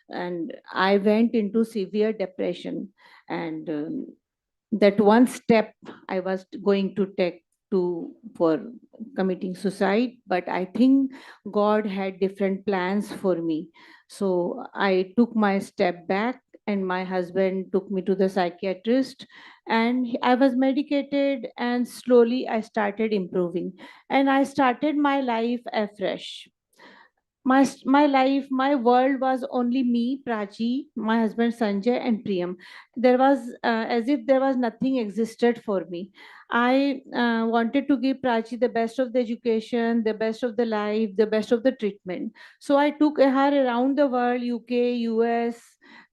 And I went into severe depression. And that one step I was going to take to for committing suicide, but I think God had different plans for me. So I took my step back, and my husband took me to the psychiatrist, and I was medicated, and slowly I started improving, and I started my life afresh. My life, my world was only me, Prachi, my husband Sanjay, and Priyam. There was as if there was nothing existed for me. I wanted to give Prachi the best of the education, the best of the life, the best of the treatment. So I took her around the world, UK, US,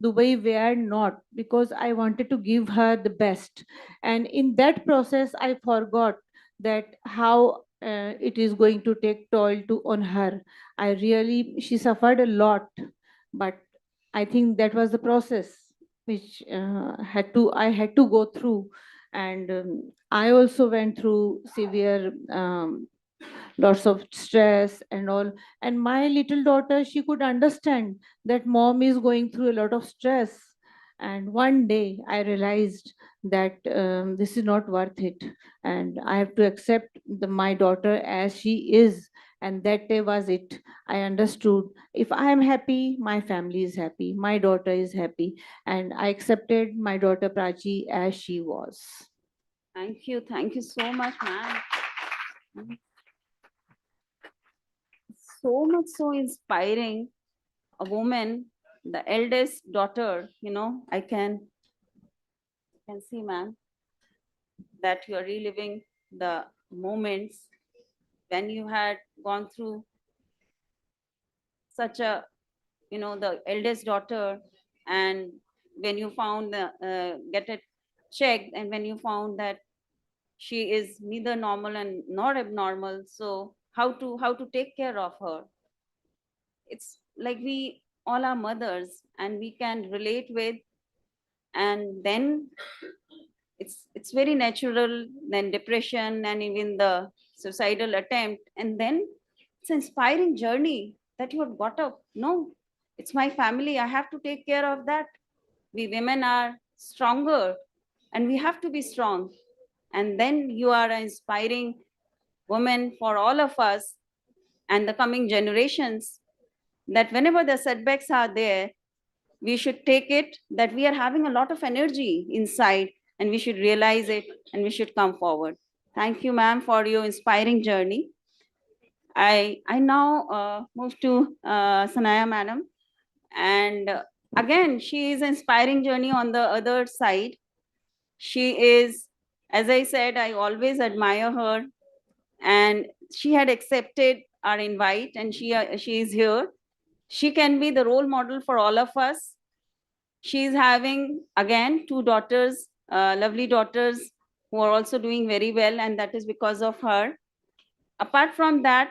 Dubai, where not, because I wanted to give her the best. And in that process I forgot that how it is going to take toll to on her. I really, she suffered a lot, but I think that was the process which I had to go through. And I also went through severe lots of stress and all. And my little daughter, she could understand that mom is going through a lot of stress. And one day I realized that this is not worth it, and I have to accept my daughter as she is. And that day was it. I understood, if I am happy, my family is happy, my daughter is happy, and I accepted my daughter Prachi as she was. Thank you. Thank you so much, ma'am. So much, so inspiring. A woman, the eldest daughter, I can see, ma'am, that you are reliving the moments when you had gone through such a, the eldest daughter, and when you found the, get it checked, and when you found that she is neither normal and nor abnormal, so how to take care of her? It's like we all are mothers and we can relate with, and then it's very natural, then depression and even the suicidal attempt, and then it's an inspiring journey that you have got up. No, it's my family, I have to take care of that. We women are stronger and we have to be strong, and then you are an inspiring woman for all of us and the coming generations, that whenever the setbacks are there, we should take it that we are having a lot of energy inside, and we should realize it and we should come forward. Thank you, ma'am, for your inspiring journey. I now move to Sanaya madam, and again she is inspiring journey on the other side. She is, as I said, I always admire her, and she had accepted our invite, and she is here. She can be the role model for all of us. She is having again two daughters, lovely daughters, who are also doing very well, and that is because of her. Apart from that,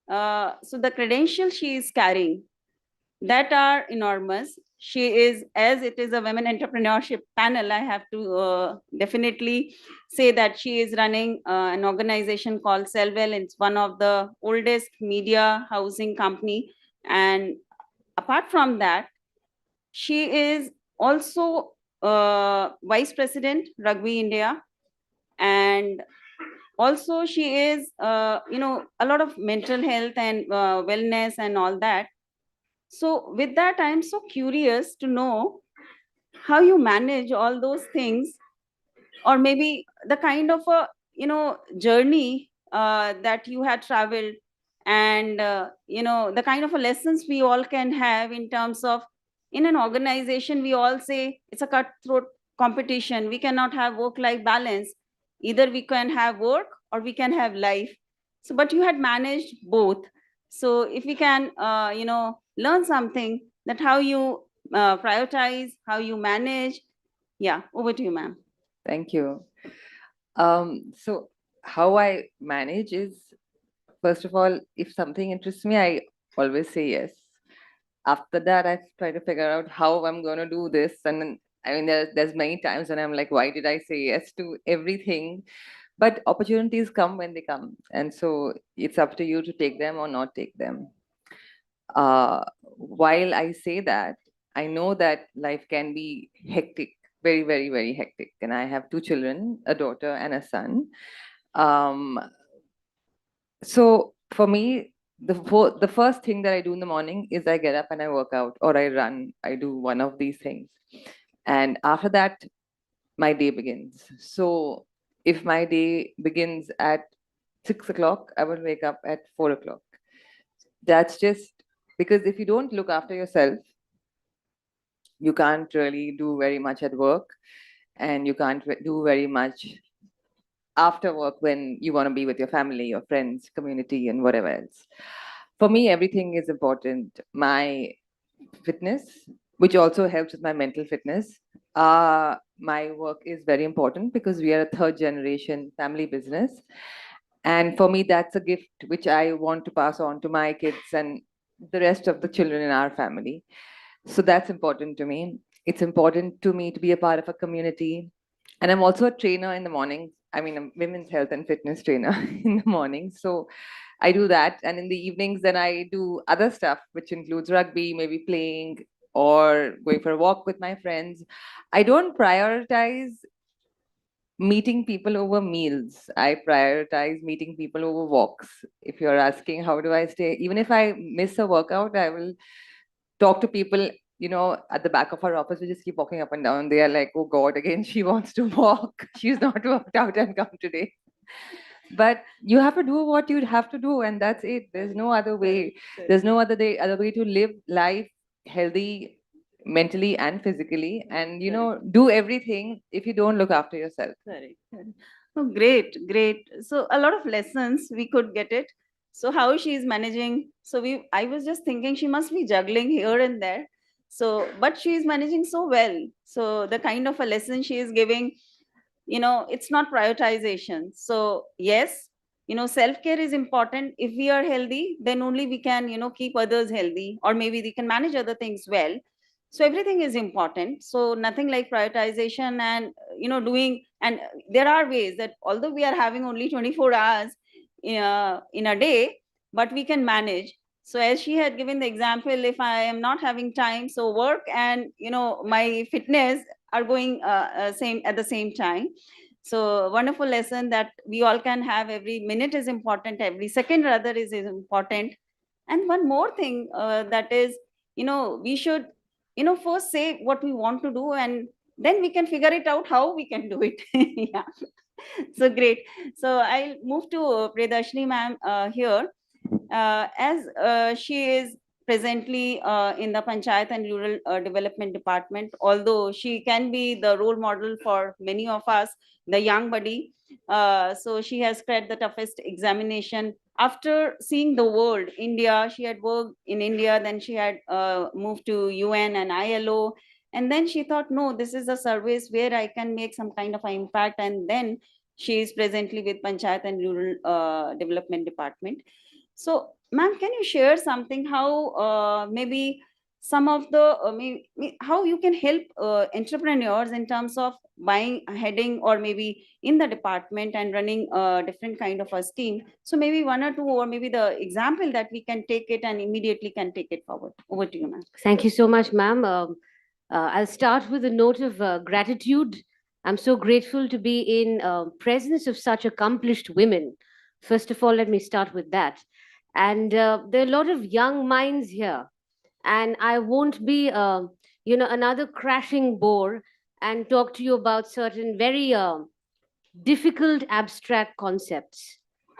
so the credentials she is carrying, that are enormous. She is, as it is a women entrepreneurship panel, I have to definitely say that she is running an organization called Selvell. It's one of the oldest media housing company. And apart from that, she is also vice president Rugby India, and also she is a lot of mental health and wellness and all that. So with that, I'm so curious to know how you manage all those things, or maybe the kind of a journey that you had traveled, and the kind of a lessons we all can have in terms of, in an organization we all say it's a cutthroat competition, we cannot have work life balance, either we can have work or we can have life. So but you had managed both. So if we can learn something, that how you prioritize, how you manage. Yeah, over to you, ma'am. Thank you. So how I manage is, first of all, if something interests me, I always say yes. After that, I try to figure out how I'm going to do this. And then, I mean, there's many times when I'm like, why did I say yes to everything? But opportunities come when they come. And so it's up to you to take them or not take them. While I say that, I know that life can be hectic, very, very, very hectic. And I have two children, a daughter and a son. So for me, the first thing that I do in the morning is I get up and I work out, or I run. I do one of these things. And after that, my day begins. So if my day begins at 6 o'clock, I will wake up at 4 o'clock. That's just because if you don't look after yourself, you can't really do very much at work, and you can't do very much after work when you want to be with your family, your friends, community, and whatever else. For me, everything is important. My fitness, which also helps with my mental fitness. My work is very important because we are a third generation family business. And for me, that's a gift which I want to pass on to my kids and the rest of the children in our family. So that's important to me. It's important to me to be a part of a community. And I'm also a trainer in the morning. I mean, I'm women's health and fitness trainer in the morning. So I do that. And in the evenings, then I do other stuff, which includes rugby, maybe playing or going for a walk with my friends. I don't prioritize meeting people over meals. I prioritize meeting people over walks. If you're asking how do I stay, even if I miss a workout, I will talk to people, at the back of our office. We just keep walking up and down. They are like, oh God, again, she wants to walk. She's not worked out and come today. But you have to do what you have to do, and that's it. There's no other way. There's no other way to live life healthy, mentally and physically, and do everything if you don't look after yourself. Correct. Oh, great, great. So a lot of lessons we could get it. So how she is managing. So I was just thinking she must be juggling here and there. So, but she is managing so well. So the kind of a lesson she is giving, it's not prioritization. So yes, self-care is important. If we are healthy, then only we can, keep others healthy, or maybe we can manage other things well. So everything is important. So nothing like prioritization and, doing, and there are ways that although we are having only 24 hours in a day, but we can manage. So as she had given the example, if I am not having time, so work and, my fitness are going same at the same time. So wonderful lesson that we all can have. Every minute is important, every second rather is important. And one more thing, that is, we should, first say what we want to do, and then we can figure it out how we can do it. Yeah. So great. So I'll move to Priyadarshini ma'am here. As she is presently in the Panchayat and Rural Development Department, although she can be the role model for many of us, the young buddy. So she has cracked the toughest examination. After seeing the world, India, she had worked in India, then she had moved to UN and ILO. And then she thought, no, this is a service where I can make some kind of an impact. And then she is presently with Panchayat and Rural Development Department. So, ma'am, can you share something how maybe some of the how you can help entrepreneurs in terms of buying, heading, or maybe in the department and running a different kind of a scheme? So maybe one or two, or maybe the example that we can take it and immediately can take it forward. Over to you, ma'am. Thank you so much, ma'am. I'll start with a note of gratitude. I'm so grateful to be in presence of such accomplished women. First of all, let me start with that. And there are a lot of young minds here, and I won't be, another crashing bore and talk to you about certain very difficult abstract concepts.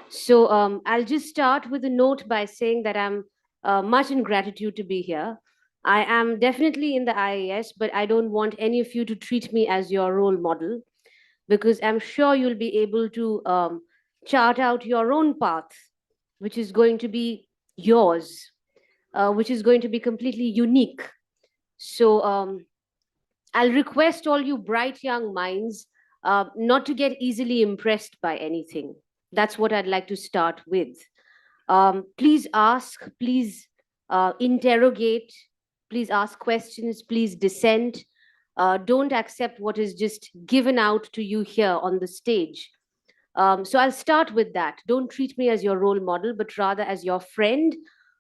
So I'll just start with a note by saying that I'm much in gratitude to be here. I am definitely in the IAS, but I don't want any of you to treat me as your role model, because I'm sure you'll be able to chart out your own path, which is going to be yours, which is going to be completely unique. So I'll request all you bright young minds not to get easily impressed by anything. That's what I'd like to start with. Please ask, please interrogate, please ask questions, please dissent. Don't accept what is just given out to you here on the stage. So I'll start with that. Don't treat me as your role model, but rather as your friend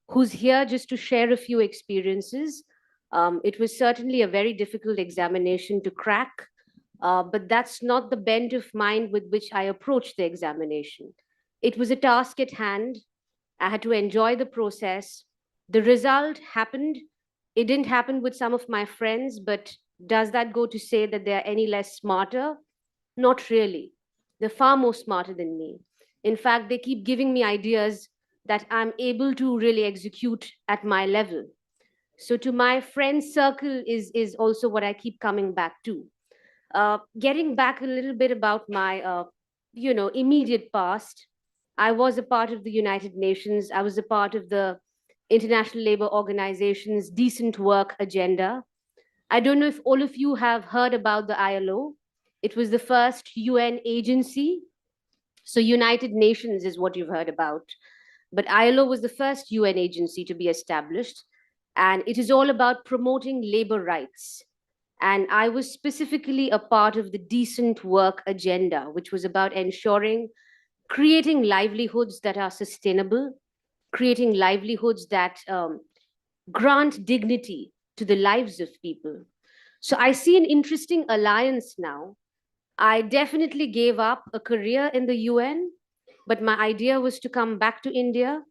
who's here just to share a few experiences. It was certainly a very difficult examination to crack, but that's not the bent of mind with which I approached the examination. It was a task at hand. I had to enjoy the process. The result happened. It didn't happen with some of my friends, but does that go to say that they're any less smarter? Not really. They're far more smarter than me. In fact, they keep giving me ideas that I'm able to really execute at my level. So to my friend circle is also what I keep coming back to. Getting back a little bit about my immediate past, I was a part of the United Nations. I was a part of the International Labour Organization's decent work agenda. I don't know if all of you have heard about the ILO. It was the first UN agency. So United Nations is what you've heard about. But ILO was the first UN agency to be established. And it is all about promoting labor rights. And I was specifically a part of the decent work agenda, which was about ensuring creating livelihoods that are sustainable, creating livelihoods that grant dignity to the lives of people. So I see an interesting alliance now. I definitely gave up a career in the UN, but my idea was to come back to India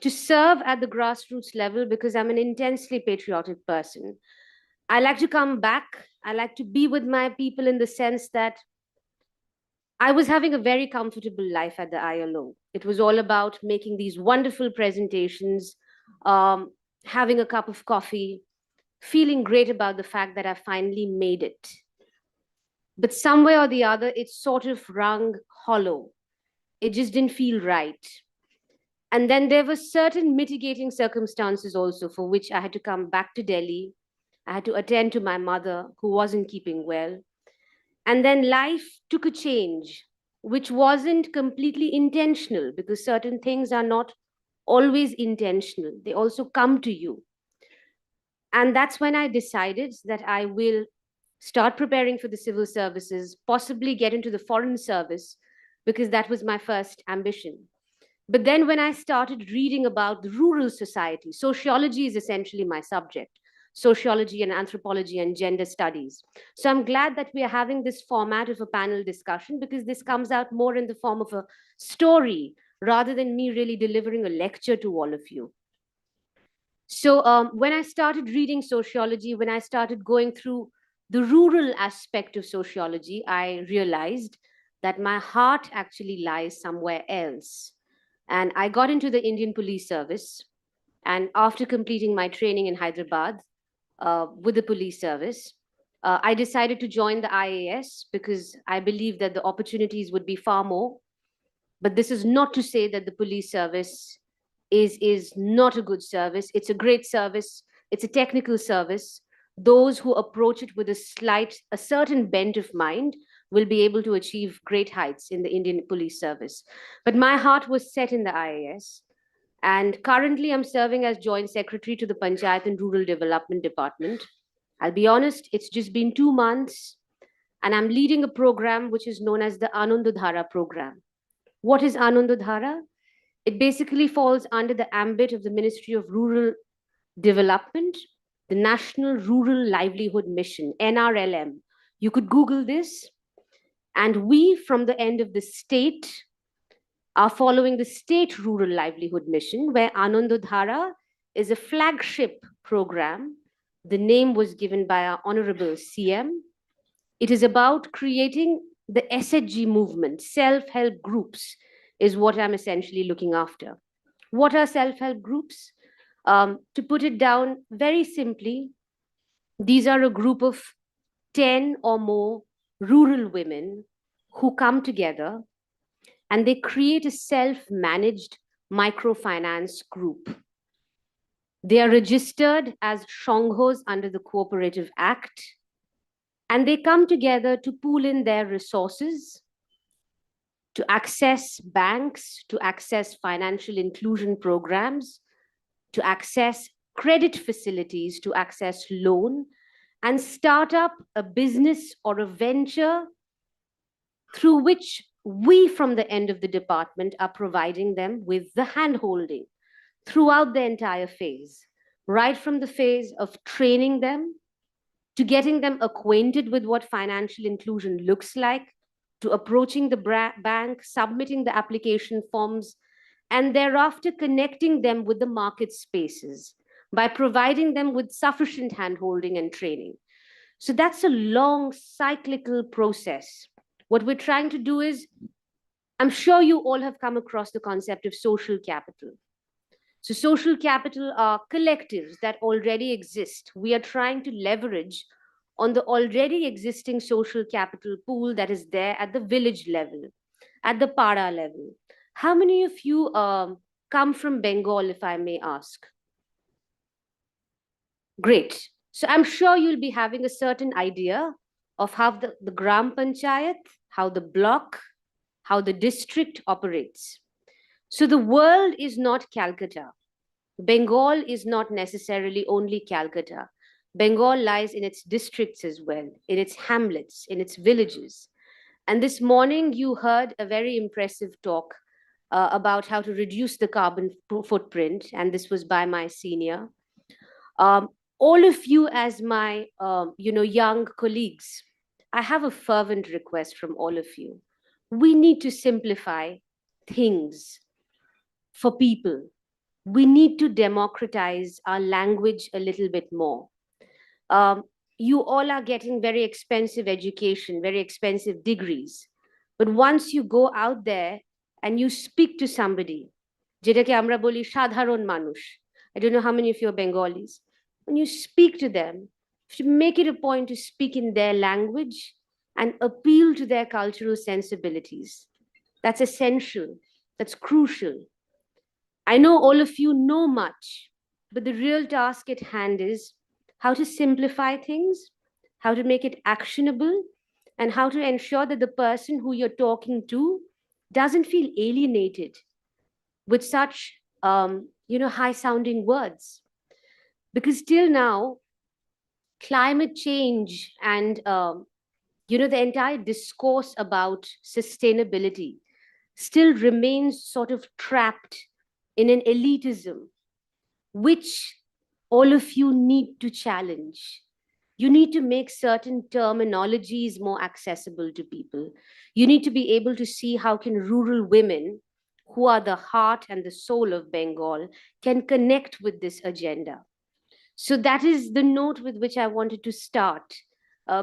to serve at the grassroots level because I'm an intensely patriotic person. I like to come back. I like to be with my people in the sense that I was having a very comfortable life at the ILO. It was all about making these wonderful presentations, having a cup of coffee, feeling great about the fact that I finally made it. But somewhere or the other, it sort of rung hollow. It just didn't feel right. And then there were certain mitigating circumstances also for which I had to come back to Delhi. I had to attend to my mother who wasn't keeping well. And then life took a change, which wasn't completely intentional because certain things are not always intentional. They also come to you. And that's when I decided that I will start preparing for the civil services, possibly get into the foreign service, because that was my first ambition. But then when I started reading about the rural society, sociology is essentially my subject, sociology and anthropology and gender studies. So I'm glad that we are having this format of a panel discussion because this comes out more in the form of a story rather than me really delivering a lecture to all of you. So when I started reading sociology, when I started going through the rural aspect of sociology, I realized that my heart actually lies somewhere else. And I got into the Indian Police Service. And after completing my training in Hyderabad with the police service, I decided to join the IAS because I believe that the opportunities would be far more. But this is not to say that the police service is not a good service. It's a great service. It's a technical service. Those who approach it with a certain bent of mind will be able to achieve great heights in the Indian police service. But my heart was set in the IAS. And currently, I'm serving as Joint Secretary to the Panchayat and Rural Development Department. I'll be honest, it's just been 2 months, and I'm leading a program which is known as the Anandodhara program. What is Anandodhara? It basically falls under the ambit of the Ministry of Rural Development, the National Rural Livelihood Mission, NRLM. You could Google this. And we, from the end of the state, are following the State Rural Livelihood Mission, where Anandodhara is a flagship program. The name was given by our Honorable CM. It is about creating the SHG movement, self-help groups, is what I'm essentially looking after. What are self-help groups? To put it down very simply, these are a group of 10 or more rural women who come together and they create a self-managed microfinance group. They are registered as Shonghos under the Cooperative Act, and they come together to pool in their resources, to access banks, to access financial inclusion programs, to access credit facilities, to access loan, and start up a business or a venture through which we from the end of the department are providing them with the handholding throughout the entire phase, right from the phase of training them to getting them acquainted with what financial inclusion looks like, to approaching the bank, submitting the application forms, and thereafter connecting them with the market spaces by providing them with sufficient handholding and training. So that's a long cyclical process. What we're trying to do is, I'm sure you all have come across the concept of social capital. So social capital are collectives that already exist. We are trying to leverage on the already existing social capital pool that is there at the village level, at the para level. How many of you come from Bengal, if I may ask? Great. So I'm sure you'll be having a certain idea of how the Gram Panchayat, how the block, how the district operates. So the world is not Calcutta. Bengal is not necessarily only Calcutta. Bengal lies in its districts as well, in its hamlets, in its villages. And this morning you heard a very impressive talk about how to reduce the carbon footprint, and this was by my senior. All of you as my young colleagues, I have a fervent request from all of you. We need to simplify things for people. We need to democratize our language a little bit more. You all are getting very expensive education, very expensive degrees. But once you go out there and you speak to somebody, যেটাকে আমরা বলি সাধারণ মানুষ, I don't know how many of you are Bengalis. When you speak to them, you make it a point to speak in their language and appeal to their cultural sensibilities. That's essential, that's crucial. I know all of you know much, but the real task at hand is how to simplify things, how to make it actionable, and how to ensure that the person who you're talking to doesn't feel alienated with such high sounding words. Because till now, climate change and the entire discourse about sustainability still remains sort of trapped in an elitism, which all of you need to challenge. You need to make certain terminologies more accessible to people. You need to be able to see how can rural women, who are the heart and the soul of Bengal, can connect with this agenda. So that is the note with which I wanted to start,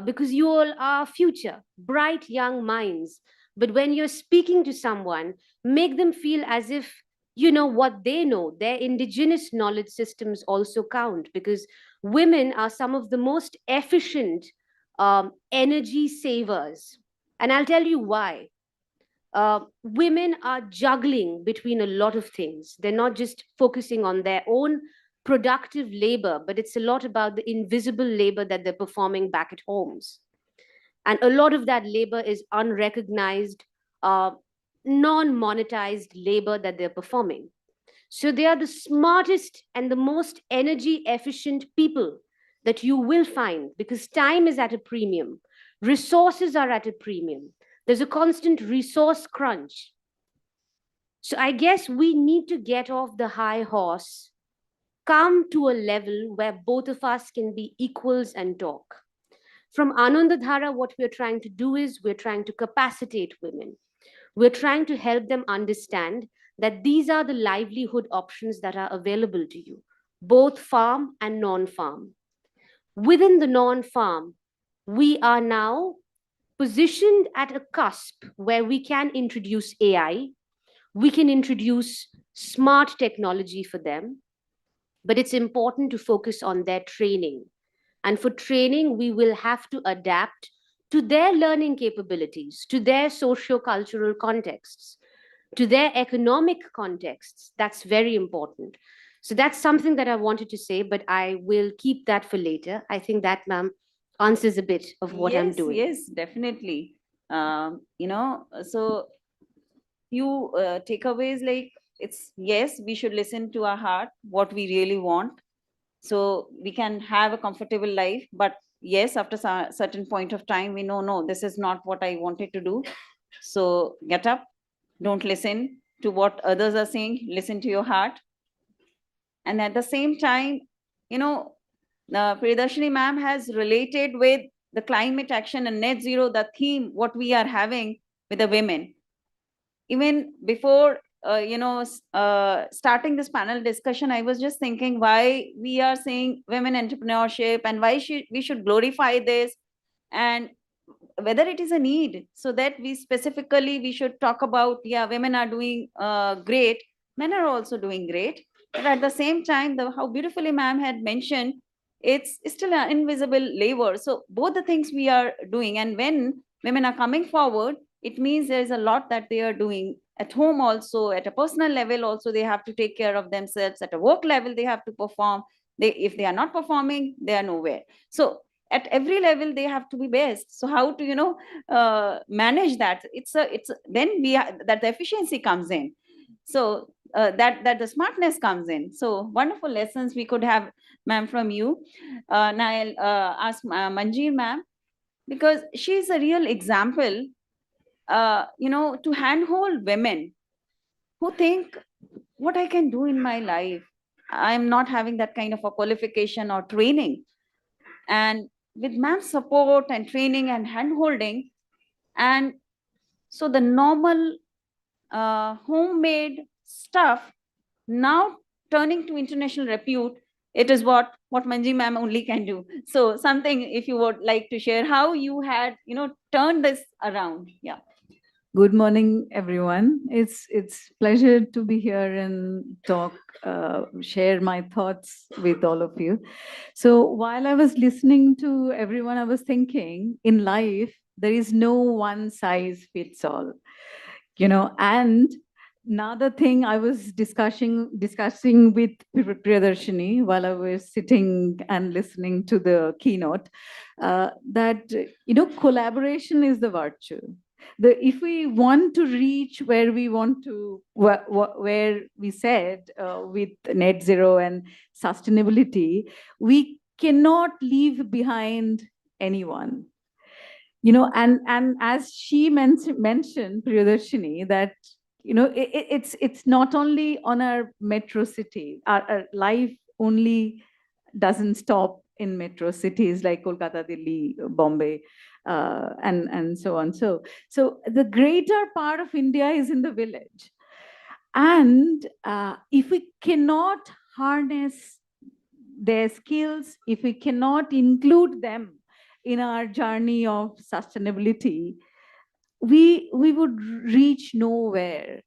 because you all are future, bright young minds. But when you're speaking to someone, make them feel as if you know what they know. Their indigenous knowledge systems also count, because women are some of the most efficient energy savers. And I'll tell you why. Women are juggling between a lot of things. They're not just focusing on their own productive labor, but it's a lot about the invisible labor that they're performing back at homes. And a lot of that labor is unrecognized, non monetized labor that they're performing. So they are the smartest and the most energy efficient people that you will find, because time is at a premium, resources are at a premium. There's a constant resource crunch. So I guess we need to get off the high horse, come to a level where both of us can be equals and talk. From Anandadhara, what we're trying to do is we're trying to capacitate women. We're trying to help them understand that these are the livelihood options that are available to you, both farm and non farm. Within the non farm, we are now positioned at a cusp where we can introduce AI, we can introduce smart technology for them, but it's important to focus on their training. And for training, we will have to adapt to their learning capabilities, to their socio-cultural contexts, to their economic contexts. That's very important. So that's something that I wanted to say, but I will keep that for later. I think that, ma'am, answers a bit of what I'm doing. Yes, definitely. So few takeaways, like, it's yes, we should listen to our heart, what we really want, so we can have a comfortable life. But yes, after certain point of time, we know, no, this is not what I wanted to do. So get up, don't listen to what others are saying, listen to your heart. And at the same time, Priyadarshini ma'am has related with the climate action and net zero, the theme, what we are having with the women. Even before, starting this panel discussion, I was just thinking why we are saying women entrepreneurship and why we should glorify this, and whether it is a need, so that we should talk about, yeah, women are doing great, men are also doing great. But at the same time, how beautifully ma'am had mentioned, it's still an invisible labor. So both the things we are doing, and when women are coming forward, it means there is a lot that they are doing at home also, at a personal level also. They have to take care of themselves. At a work level, they have to perform. If they are not performing, they are nowhere. So at every level they have to be best. So how to manage that? Then that the efficiency comes in. So that the smartness comes in. So wonderful lessons we could have, ma'am, from you. Now I'll ask Manjeer ma'am, because she's a real example, to handhold women who think, what I can do in my life, I'm not having that kind of a qualification or training. And with ma'am's support and training and handholding, and so the normal homemade stuff now turning to international repute, it is what Manji ma'am only can do. So something, if you would like to share how you had turned this around. Yeah. Good morning, everyone. It's pleasure to be here and talk, share my thoughts with all of you. So while I was listening to everyone, I was thinking, in life, There is no one size fits all, and another thing I was discussing with Priyadarshini while I was sitting and listening to the keynote, that collaboration is the virtue. If we want to reach where we want to, where we said with net zero and sustainability, we cannot leave behind anyone. And as she mentioned, Priyadarshini, that it's not only on our metro city. Our life only doesn't stop in metro cities like Kolkata, Delhi, Bombay, and so on. So the greater part of India is in the village, and if we cannot harness their skills, if we cannot include them in our journey of sustainability, we would reach nowhere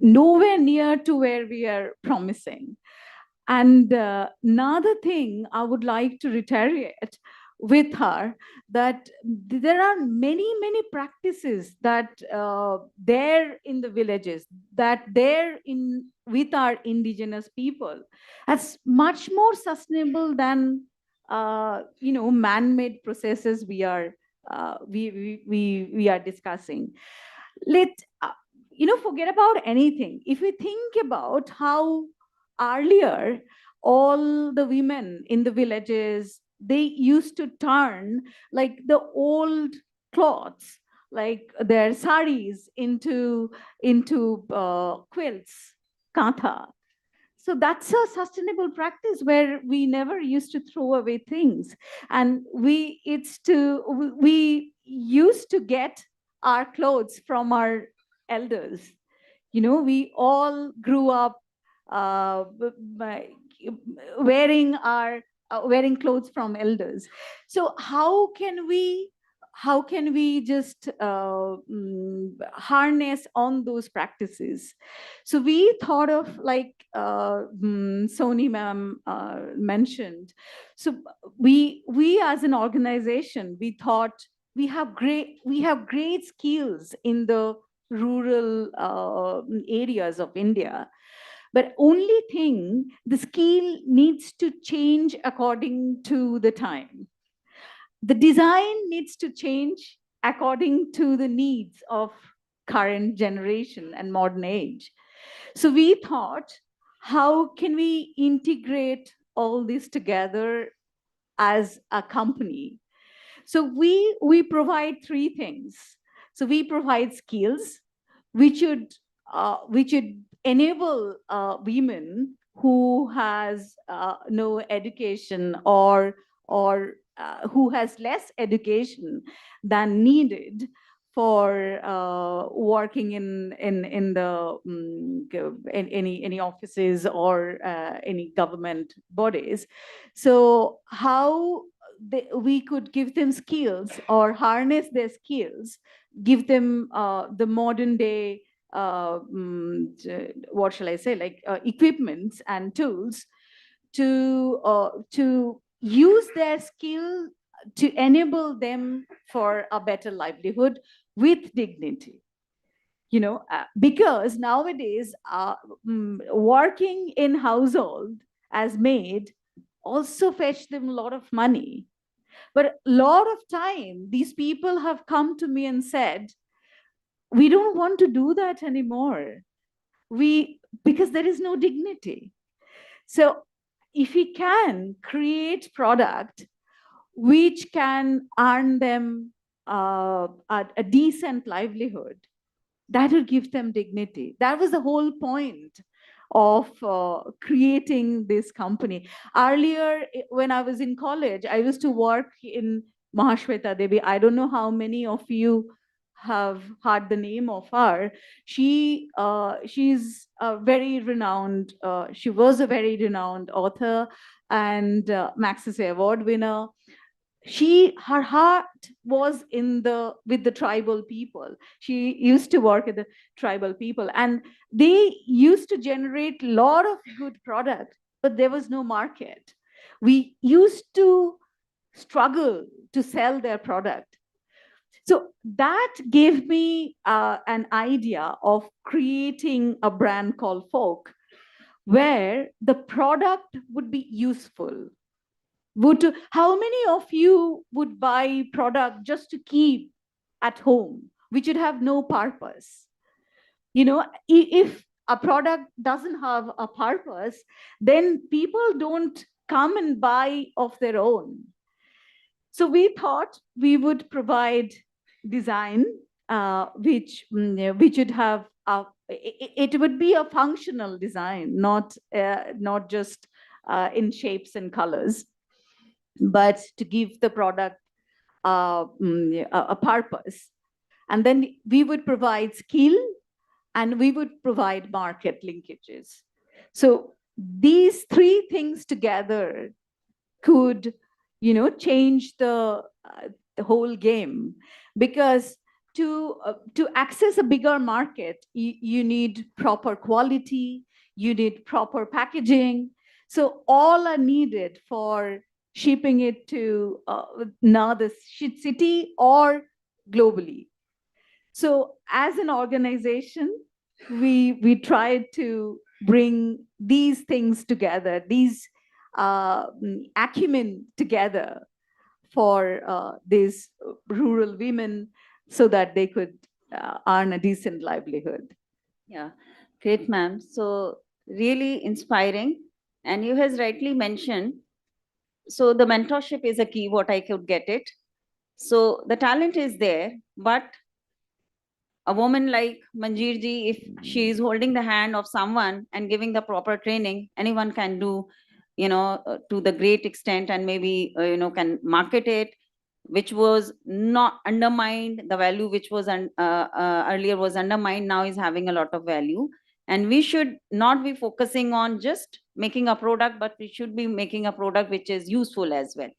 near to where we are promising. And another thing I would like to reiterate with her, that there are many practices that there in the villages, that there in with our indigenous people, that's much more sustainable than man-made processes we are discussing. Let forget about anything. If we think about how earlier all the women in the villages, they used to turn like the old cloths, like their saris, into quilts, kantha. So that's a sustainable practice where we never used to throw away things, and we used to get our clothes from our elders. We all grew up by wearing clothes from elders. So how can we just harness on those practices? So we thought of, like Sony ma'am mentioned. So we as an organization, we thought we have great skills in the rural areas of India. But only thing, the skill needs to change according to the time. The design needs to change according to the needs of current generation and modern age. So we thought, how can we integrate all this together as a company? So we provide three things. So we provide skills which would enable women who has no education, or who has less education than needed for working in the in any offices or any government bodies. So how we could give them skills or harness their skills, give them the modern day what shall I say, like equipments and tools to use their skill to enable them for a better livelihood with dignity. Because nowadays working in household as maid also fetch them a lot of money. But a lot of time, these people have come to me and said, we don't want to do that anymore. Because there is no dignity. So if we can create product which can earn them a decent livelihood, that will give them dignity. That was the whole point of creating this company. Earlier, when I was in college, I used to work in Mahashweta Devi. I don't know how many of you have heard the name of her. She's a very renowned, she was a very renowned author and Maxis Award winner. Her heart was with the tribal people. She used to work with the tribal people, and they used to generate a lot of good product, but there was no market. We used to struggle to sell their product. So that gave me an idea of creating a brand called Folk, where the product would be useful. How many of you would buy product just to keep at home, which would have no purpose? You know, if a product doesn't have a purpose, then people don't come and buy of their own. So we thought we would provide design which would have it would be a functional design, not just in shapes and colors, but to give the product a purpose. And then we would provide skill and we would provide market linkages. So these three things together could, change the whole game, because to access a bigger market, you need proper quality, you need proper packaging. So all are needed for shipping it to now the city or globally. So as an organization, we tried to bring these things together, these acumen together for these rural women, so that they could earn a decent livelihood. Yeah, great, ma'am. So really inspiring. And you has rightly mentioned, so the mentorship is a key, what I could get it. So the talent is there, but a woman like Manjeer ji, if she is holding the hand of someone and giving the proper training, anyone can do, to the great extent, and maybe, can market it, which was not undermined. The value which was earlier was undermined, now is having a lot of value. And we should not be focusing on just making a product, but we should be making a product which is useful as well.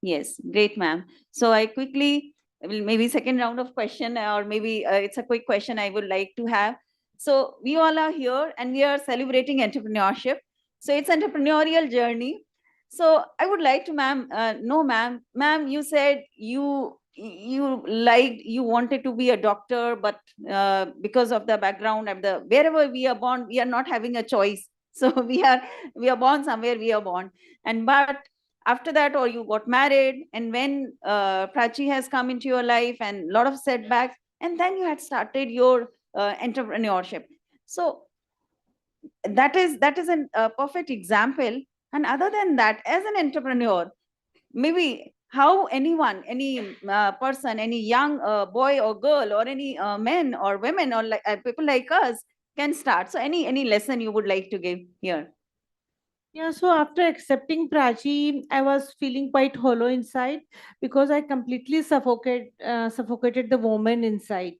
Yes, great, ma'am. So I quickly, maybe second round of question, or maybe it's a quick question I would like to have. So we all are here and we are celebrating entrepreneurship. So it's entrepreneurial journey. So I would like to, ma'am, no, ma'am, you said you wanted to be a doctor, but because of the background of the wherever we are born, we are not having a choice. So we are born somewhere, we are born. And but after that, or you got married, and when Prachi has come into your life and a lot of setbacks, and then you had started your entrepreneurship. So that is a perfect example. And other than that, as an entrepreneur, maybe how anyone, any person, any young boy or girl, or any men or women, or like people like us can start. So any lesson you would like to give here? Yeah, so after accepting Prachi, I was feeling quite hollow inside, because I completely suffocated the woman inside.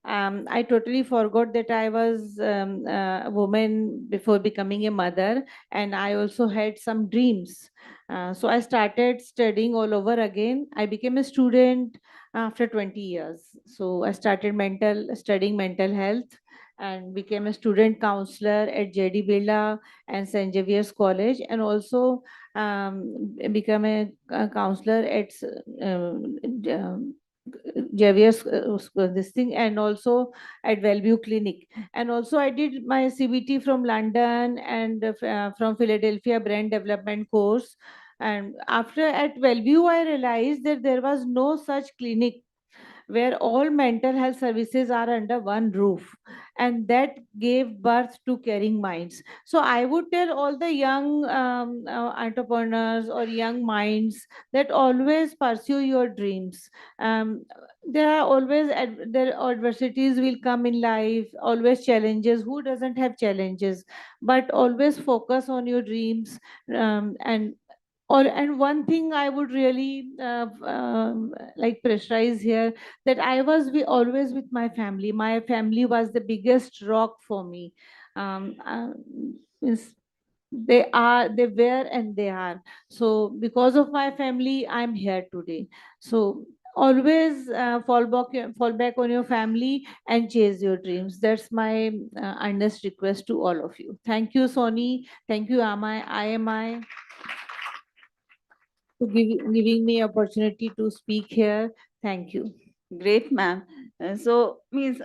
I totally forgot that I was a woman before becoming a mother, and I also had some dreams. So I started studying all over again. I became a student after 20 years. So I started studying mental health, and became a student counselor at JD Birla and St. Xavier's College, and also become a counselor at Xavier's this thing, and also at Wellview Clinic. And also I did my CBT from London and from Philadelphia brand development course. And after at Wellview, I realized that there was no such clinic where all mental health services are under one roof, and that gave birth to Caring Minds. So I would tell all the young entrepreneurs or young minds that always pursue your dreams. There are always there adversities will come in life, always challenges. Who doesn't have challenges? But always focus on your dreams. And one thing I would really like pressurize here, that I was always with my family. My family was the biggest rock for me. Means they were, and they are. So because of my family, I'm here today. So always fall back on your family and chase your dreams. That's my earnest request to all of you. Thank you, Sony. Thank you, IMI, to giving me opportunity to speak here. Thank you. Great, ma'am. So means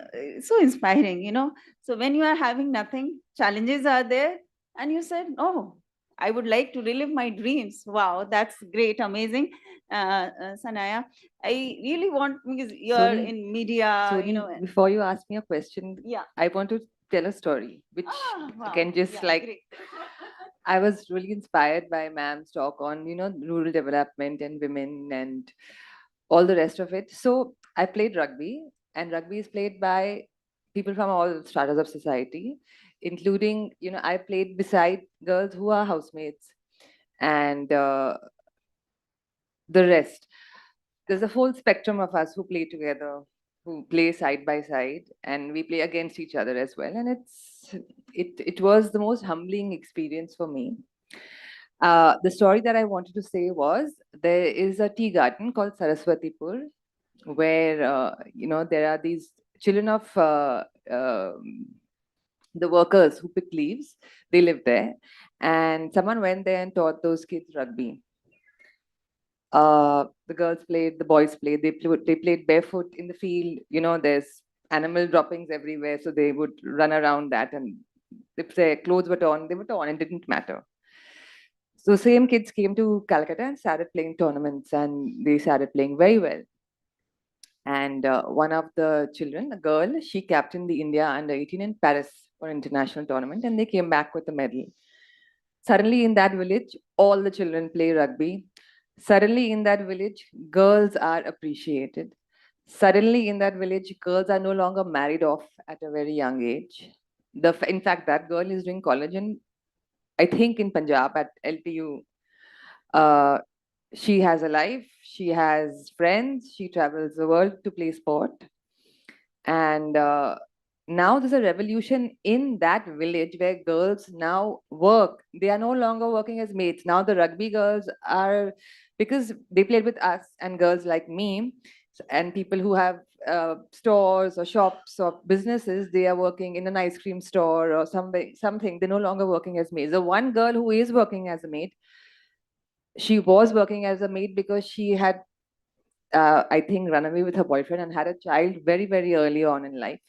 so inspiring, you know. So when you are having nothing, challenges are there, and you said, "Oh, I would like to relive my dreams." Wow, that's great, amazing, Sanaya. I really want because you're Soni, in media, you know. before you ask me a question, Yeah. I want to tell a story, which Wow. can just Yeah, like great. I was really inspired by ma'am's talk on, rural development and women and all the rest of it. So I played rugby, and rugby is played by people from all stratas of society, including, I played beside girls who are housemates and the rest. There's a whole spectrum of us who play together, who play side by side, and we play against each other as well. And it was the most humbling experience for me. The story that I wanted to say was there is a tea garden called Saraswatipur, where there are these children of the workers who pick leaves. They live there, and someone went there and taught those kids rugby. The girls played, the boys played. They played barefoot in the field. There's animal droppings everywhere, so they would run around that, and if their clothes were torn, they were torn. It didn't matter. So same kids came to Calcutta and started playing tournaments, and they started playing very well. And one of the children, a girl, she captained the India under 18 in Paris for an international tournament, and they came back with a medal. Suddenly, in that village, all the children play rugby. Suddenly, in that village, girls are appreciated. Suddenly, in that village, girls are no longer married off at a very young age. In fact, that girl is doing college in, I think, in Punjab at LTU. Uh, she has a life, she has friends, she travels the world to play sport. And now there's a revolution in that village where girls now work. They are no longer working as mates. Now the rugby girls are, because they played with us and girls like me and people who have stores or shops or businesses, they are working in an ice cream store or something. They're no longer working as maids. The one girl who is working as a maid, she was working as a maid because she had, I think, run away with her boyfriend and had a child very, very early on in life.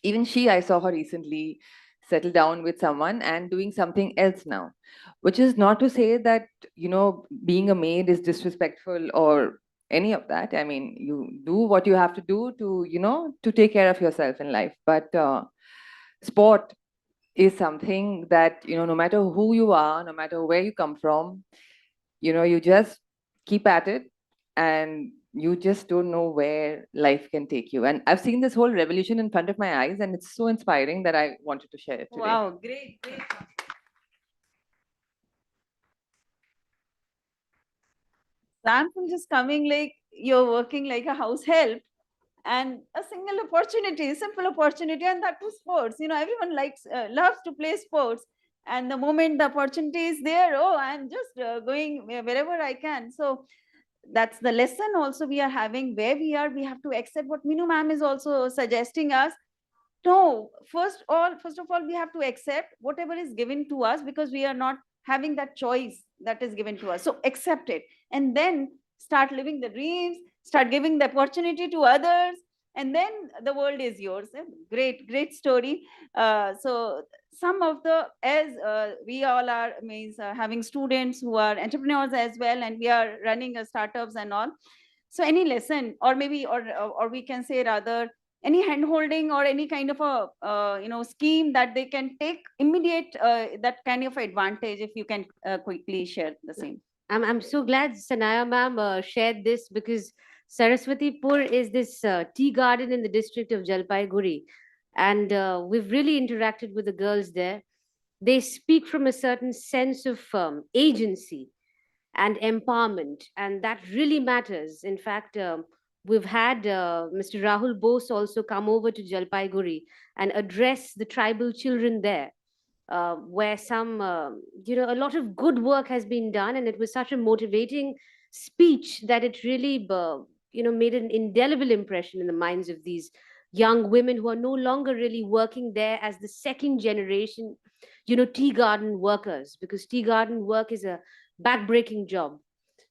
Even she, I saw her recently settle down with someone and doing something else now, which is not to say that, being a maid is disrespectful or any of that. I mean, you do what you have to do to, to take care of yourself in life. But sport is something that, no matter who you are, no matter where you come from, you just keep at it, and you just don't know where life can take you. And I've seen this whole revolution in front of my eyes, and it's so inspiring that I wanted to share it today. Wow, great, great. Example just coming like you're working like a house help and a single opportunity, simple opportunity, and that was sports. Everyone likes, loves to play sports. And the moment the opportunity is there, oh, I'm just going wherever I can. So that's the lesson also we are having where we are. We have to accept what Minu ma'am is also suggesting us. No, first of all, we have to accept whatever is given to us because we are not having that choice that is given to us. So accept it and then start living the dreams, start giving the opportunity to others, and then the world is yours. Great, great story. So some of the, as we all are means having students who are entrepreneurs as well, and we are running startups and all. So any lesson, or maybe, or we can say rather, any hand holding or any kind of a scheme that they can take immediate that kind of advantage, if you can quickly share the same. I'm so glad Sanaya ma'am shared this, because Saraswati Pur is this tea garden in the district of Jalpaiguri. And we've really interacted with the girls there. They speak from a certain sense of agency and empowerment, and that really matters. In fact, we've had Mr. Rahul Bose also come over to Jalpaiguri and address the tribal children there, where a lot of good work has been done, and it was such a motivating speech that it really, made an indelible impression in the minds of these young women who are no longer really working there as the second generation, tea garden workers, because tea garden work is a backbreaking job.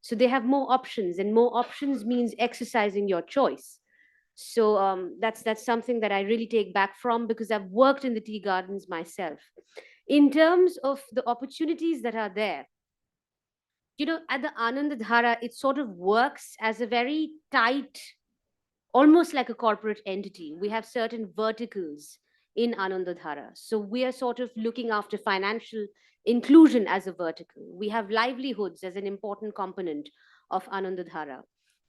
So they have more options, and more options means exercising your choice. So that's something that I really take back from, because I've worked in the tea gardens myself. In terms of the opportunities that are there, at the Anand Dhara, it sort of works as a very tight, almost like a corporate entity. We have certain verticals in Anandadhara. So we are sort of looking after financial inclusion as a vertical. We have livelihoods as an important component of Anandadhara.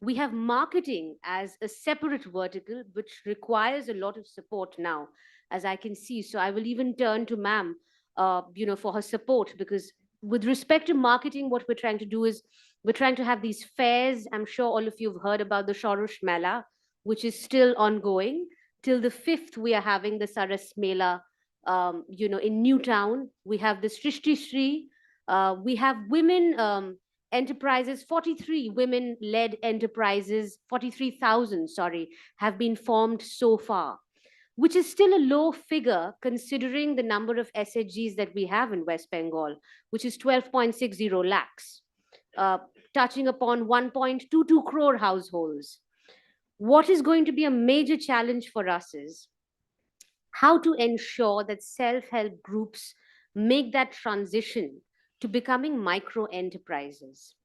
We have marketing as a separate vertical, which requires a lot of support now, as I can see. So I will even turn to ma'am, for her support, because with respect to marketing, what we're trying to do is we're trying to have these fairs. I'm sure all of you have heard about the Shorush Mela, which is still ongoing. Till the 5th, we are having the Saras Mela, in Newtown. We have the Srishti Shri. We have women enterprises, 43 women-led enterprises, 43,000, sorry, have been formed so far, which is still a low figure considering the number of SHGs that we have in West Bengal, which is 12.60 lakhs, touching upon 1.22 crore households. What is going to be a major challenge for us is how to ensure that self-help groups make that transition to becoming micro enterprises.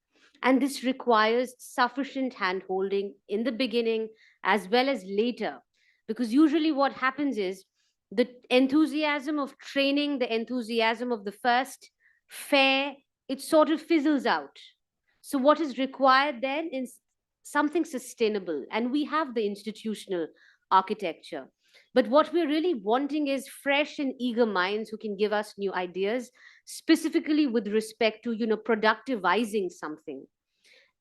And this requires sufficient handholding in the beginning as well as later. Because usually what happens is the enthusiasm of training, the enthusiasm of the first fair, it sort of fizzles out. So what is required then is something sustainable. And we have the institutional architecture. But what we're really wanting is fresh and eager minds who can give us new ideas, specifically with respect to, productivizing something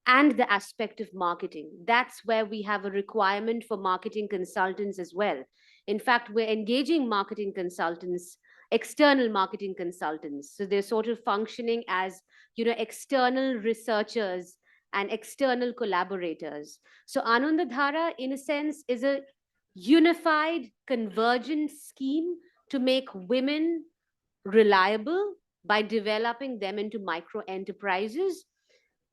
and the aspect of marketing. That's where we have a requirement for marketing consultants as well. In fact, we're engaging marketing consultants, external marketing consultants. So they're sort of functioning as, external researchers and external collaborators. So Anandadhara, in a sense, is a unified, convergent scheme to make women reliable by developing them into micro enterprises.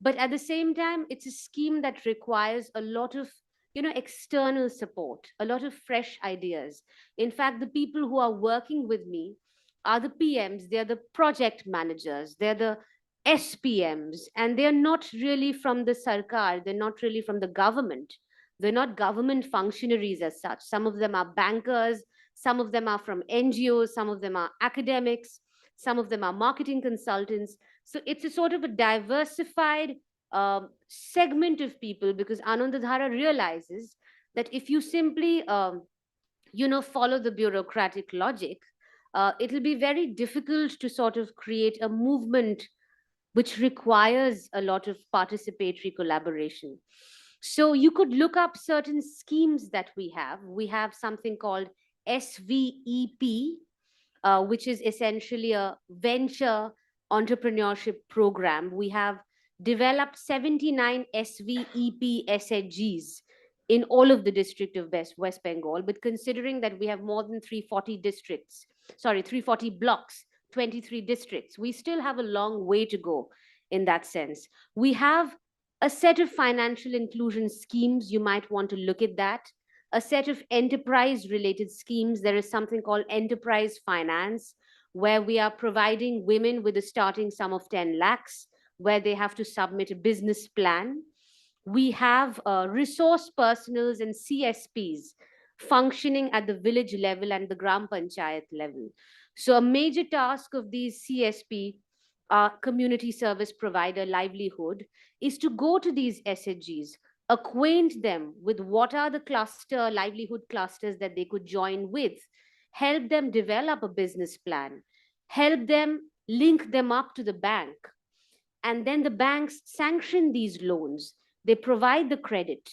But at the same time, it's a scheme that requires a lot of external support, a lot of fresh ideas. In fact, the people who are working with me are the PMs, they're the project managers, they're the SPMs, and they're not really from the sarkar, they're not really from the government. They're not government functionaries as such. Some of them are bankers, some of them are from NGOs, some of them are academics, some of them are marketing consultants. So it's a sort of a diversified segment of people, because Anandadhara realizes that if you simply, follow the bureaucratic logic, it'll be very difficult to sort of create a movement which requires a lot of participatory collaboration. So you could look up certain schemes that we have. We have something called SVEP, which is essentially a venture entrepreneurship program. We have developed 79 SVEP SHGs in all of the district of West Bengal, but considering that we have more than 340 districts, 340 blocks, 23 districts, we still have a long way to go in that sense. We have a set of financial inclusion schemes. You might want to look at that. A set of enterprise related schemes. There is something called enterprise finance, where we are providing women with a starting sum of 10 lakhs, where they have to submit a business plan. We have resource personals and CSPs functioning at the village level and the Gram Panchayat level. So a major task of these CSP, community service provider livelihood, is to go to these SHGs, acquaint them with what are the livelihood clusters that they could join with, help them develop a business plan, help them link them up to the bank. And then the banks sanction these loans. They provide the credit.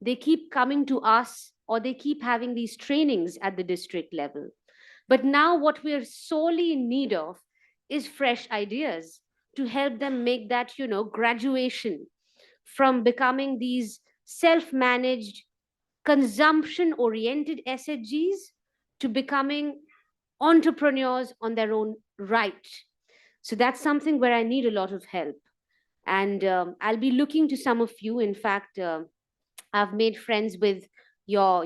They keep coming to us, or they keep having these trainings at the district level. But now what we're sorely in need of is fresh ideas to help them make that, graduation from becoming these self-managed, consumption-oriented SHGs to becoming entrepreneurs on their own right. So that's something where I need a lot of help. And I'll be looking to some of you. In fact, I've made friends with your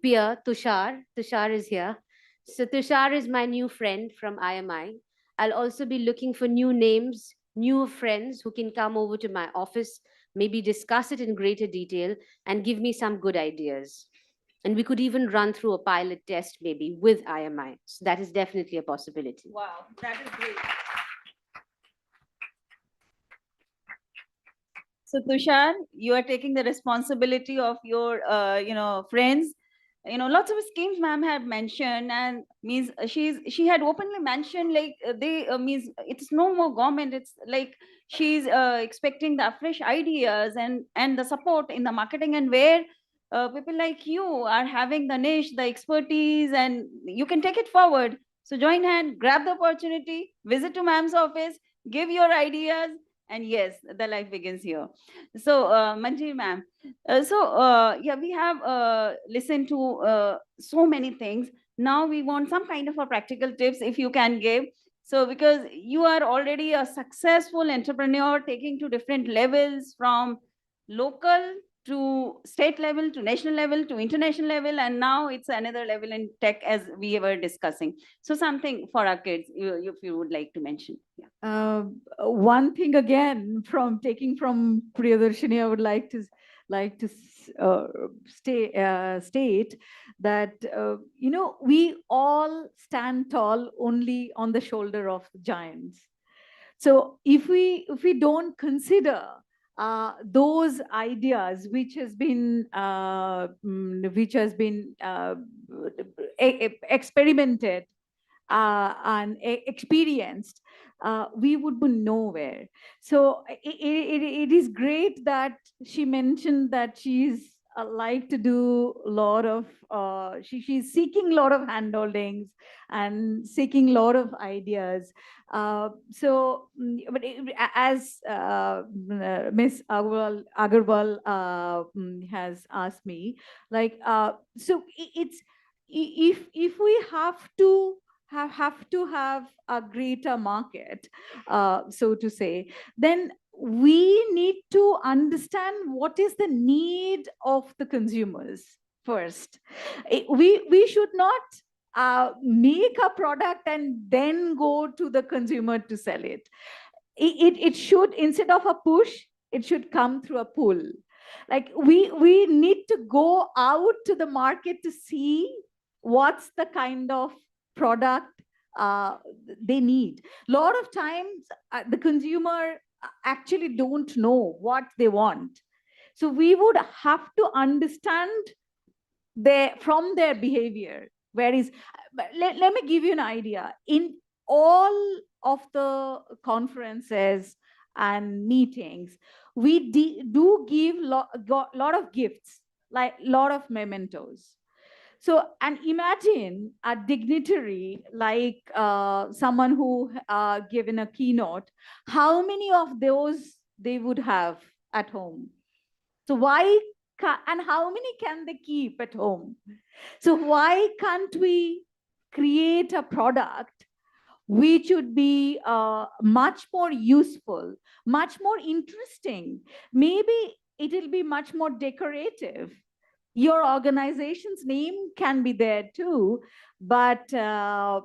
peer Tushar. Tushar is here. So Tushar is my new friend from IMI. I'll also be looking for new names, new friends who can come over to my office, maybe discuss it in greater detail and give me some good ideas. And we could even run through a pilot test maybe with IMI. So that is definitely a possibility. Wow, that is great. So Tushar, you are taking the responsibility of your, friends. Lots of schemes ma'am had mentioned, and means she had openly mentioned like they means it's no more government. It's like she's expecting the fresh ideas and the support in the marketing, and where people like you are having the niche, the expertise, and you can take it forward. So join hand, grab the opportunity, visit to ma'am's office, give your ideas, and yes, the life begins here. So, Manjeer ma'am, yeah, we have listened to so many things. Now we want some kind of a practical tips if you can give. So, because you are already a successful entrepreneur, taking to different levels from local to state level to national level to international level, and now it's another level in tech as we were discussing. So, something for our kids, if you would like to mention. Yeah. One thing again from taking from Priyadarshini, I would like to state that we all stand tall only on the shoulder of giants. So if we don't consider those ideas which has been experimented and experienced, we would be nowhere. So it is great that she mentioned that she's like to do a lot of she's seeking a lot of handholdings and seeking a lot of ideas. As Miss Agarwal has asked me, like it's if we have to have a greater market, so to say, then we need to understand what is the need of the consumers first. We should not make a product and then go to the consumer to sell it. It should, instead of a push, it should come through a pull. Like we need to go out to the market to see what's the kind of product they need. A lot of times the consumer actually don't know what they want. So we would have to understand from their behavior. Let me give you an idea. In all of the conferences and meetings, we do give lot of gifts, like lot of mementos. So, and imagine a dignitary like someone who given a keynote, how many of those they would have at home. So and how many can they keep at home? So why can't we create a product which would be much more useful, much more interesting? Maybe it will be much more decorative. Your organization's name can be there too, but the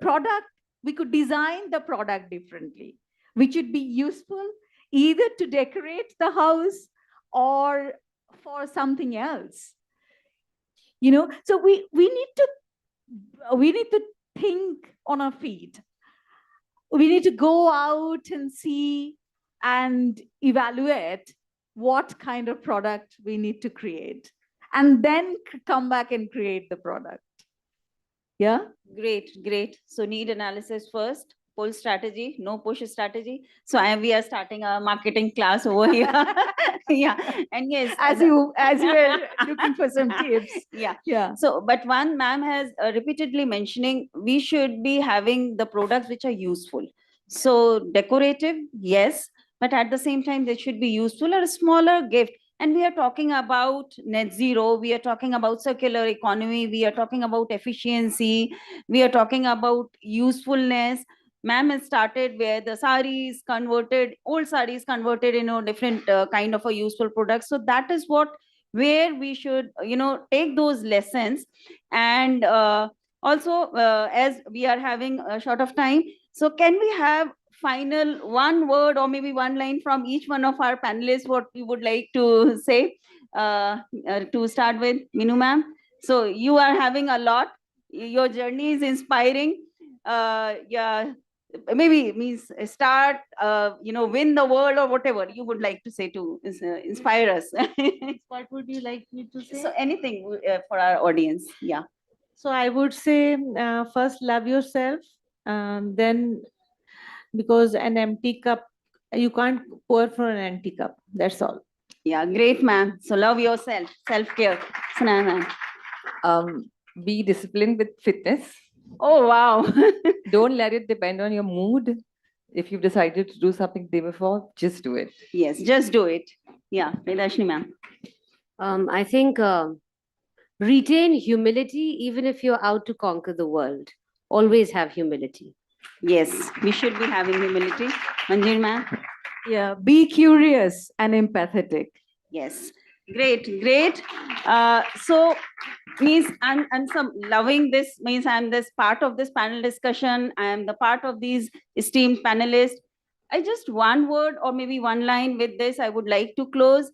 product, we could design the product differently, which would be useful either to decorate the house or for something else. So we need to think on our feet. We need to go out and see and evaluate what kind of product we need to create, and then come back and create the product. Yeah. Great. So need analysis first, pull strategy, no push strategy. So we are starting a marketing class over here. Yeah. And yes, as you were looking for some tips. Yeah. So, but one ma'am has repeatedly mentioning we should be having the products which are useful. So decorative, yes, but at the same time they should be useful or a smaller gift. And we are talking about net zero, we are talking about circular economy, we are talking about efficiency, we are talking about usefulness. Ma'am has started where the saris converted, old saris converted into different kind of a useful product. So that is what where we should, take those lessons. And also, as we are having a short of time, so can we have final one word or maybe one line from each one of our panelists, what we would like to say, to start with, Minu ma'am? So you are having a lot. Your journey is inspiring. Yeah, maybe means start, win the world or whatever you would like to say to inspire us. What would you like me to say? So anything for our audience. Yeah. So I would say, first love yourself, then, because an empty cup, you can't pour from an empty cup. That's all. Yeah, great, ma'am. So love yourself, self-care. Sanaa ma'am. Be disciplined with fitness. Oh, wow. Don't let it depend on your mood. If you've decided to do something the day before, just do it. Yes, just do it. Yeah, Vedashni ma'am. I think retain humility even if you're out to conquer the world. Always have humility. Yes, we should be having humility. Manjeer ma'am. Yeah, be curious and empathetic. Yes, great. So means I'm some loving this, means I'm this part of this panel discussion. I am the part of these esteemed panelists. I just one word or maybe one line with this, I would like to close.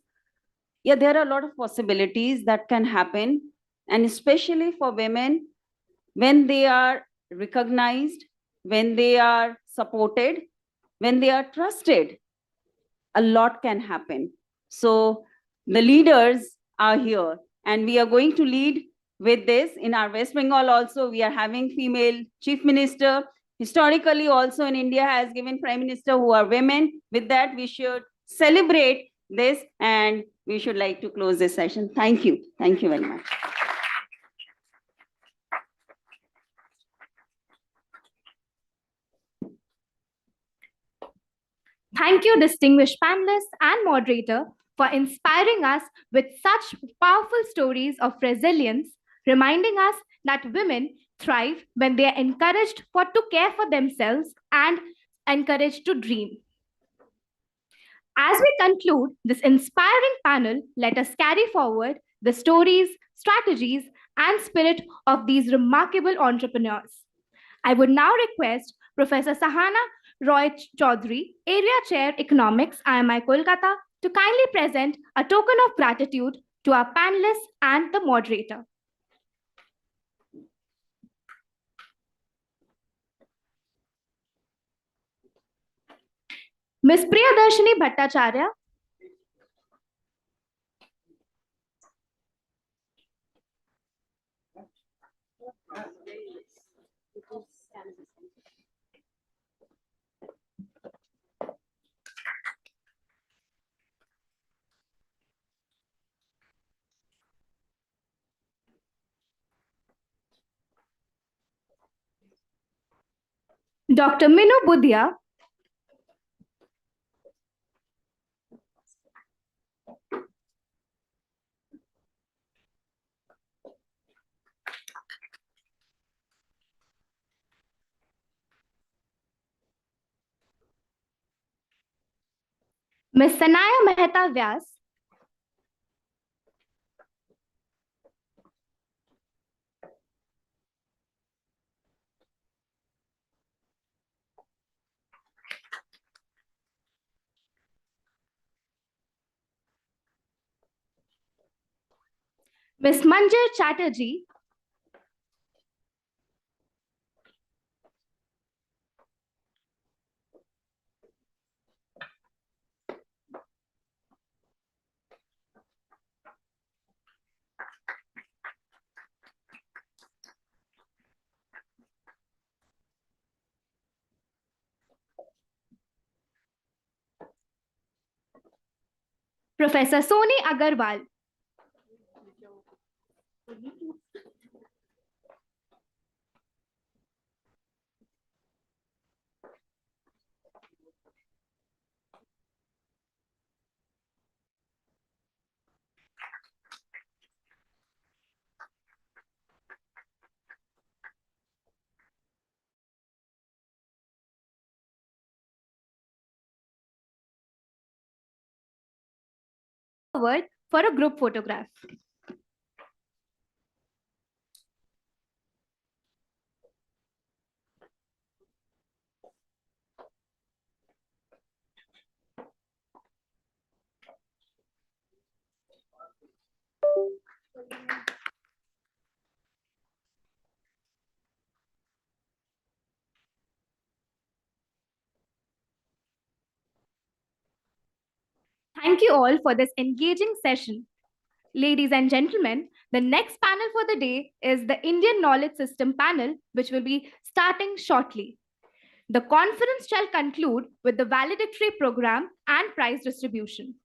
Yeah, there are a lot of possibilities that can happen, and especially for women, when they are recognized, when they are supported, when they are trusted, a lot can happen. So the leaders are here, and we are going to lead with this. In our West Bengal also, we are having female chief minister. Historically also in India has given prime minister who are women. With that, we should celebrate this, and we should like to close this session. Thank you. Thank you very much. Thank you, distinguished panelists and moderator, for inspiring us with such powerful stories of resilience, reminding us that women thrive when they are encouraged to care for themselves and encouraged to dream. As we conclude this inspiring panel, let us carry forward the stories, strategies, and spirit of these remarkable entrepreneurs. I would now request Professor Sahana Roy Chaudhary, Area Chair Economics, IMI Kolkata, to kindly present a token of gratitude to our panelists and the moderator. Ms. Priyadarshini Bhattacharya. Dr. Minu Budhia. Ms. Sanaya Mehta Vyas. Ms. Manjir Chatterjee. Professor Soni Agarwal. Forward for a group photograph. Thank you all for this engaging session. Ladies and gentlemen, the next panel for the day is the Indian Knowledge System panel, which will be starting shortly. The conference shall conclude with the valedictory program and prize distribution.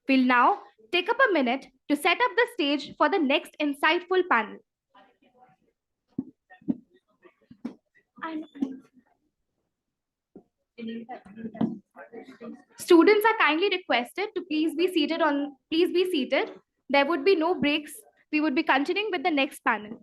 We'll now take up a minute to set up the stage for the next insightful panel. Students are kindly requested to please be seated. There would be no breaks. We would be continuing with the next panel.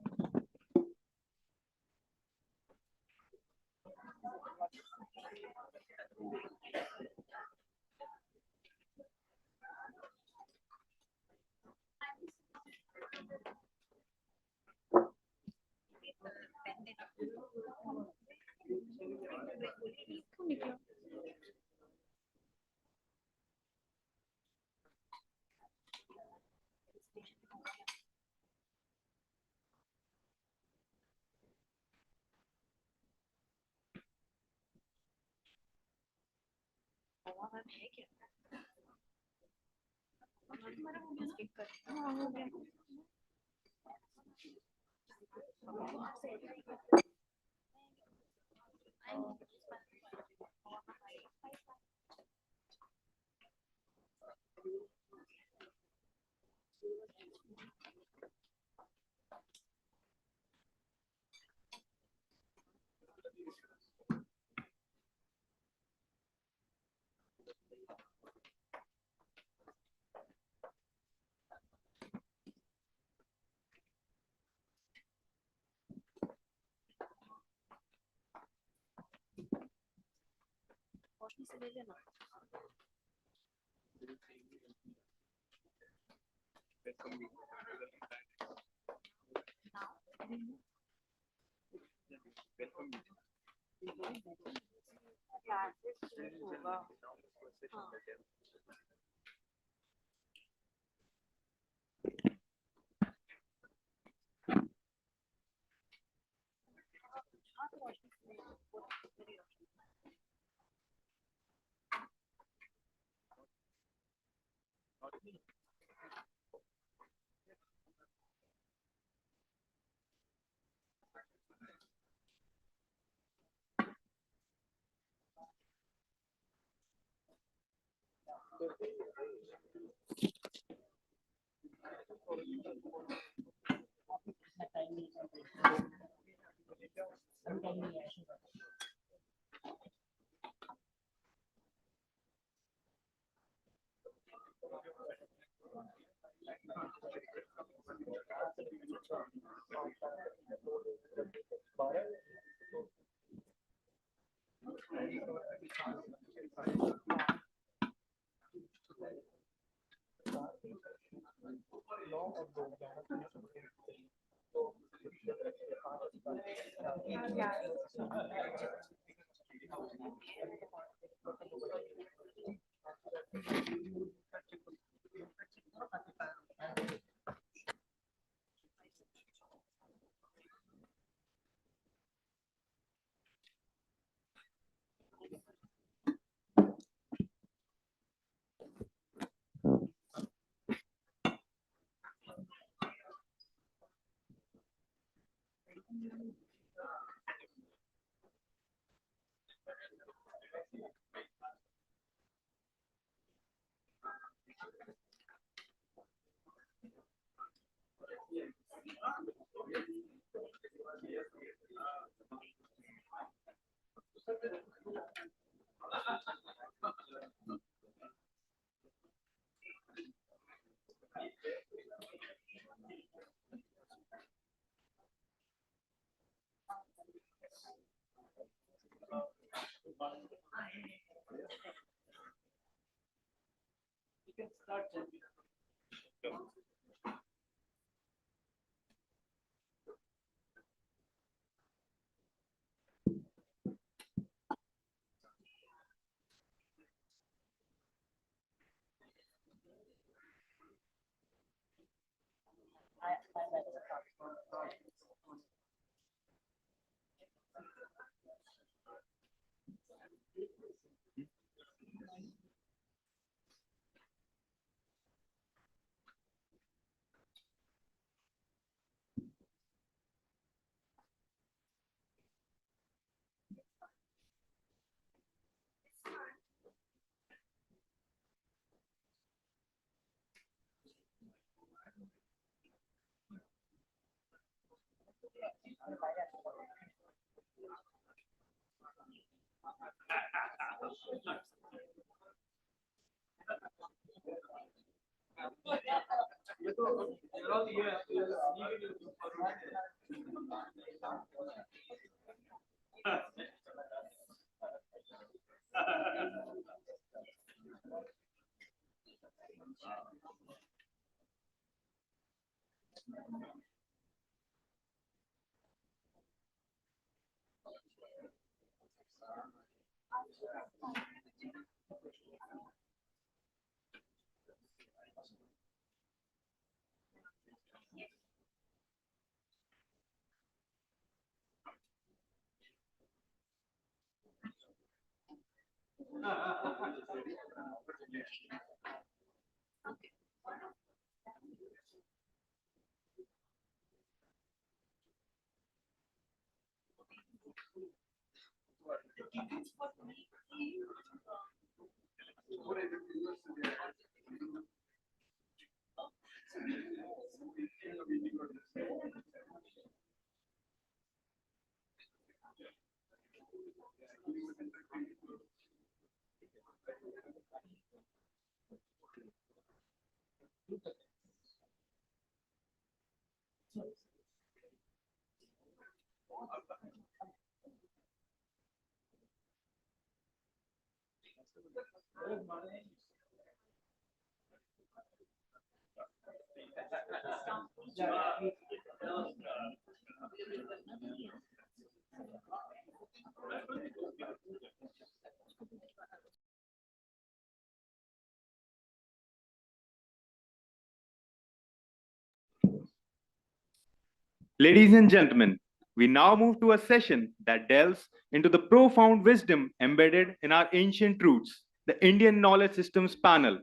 Ladies and gentlemen, we now move to a session that delves into the profound wisdom embedded in our ancient roots, the Indian Knowledge Systems panel.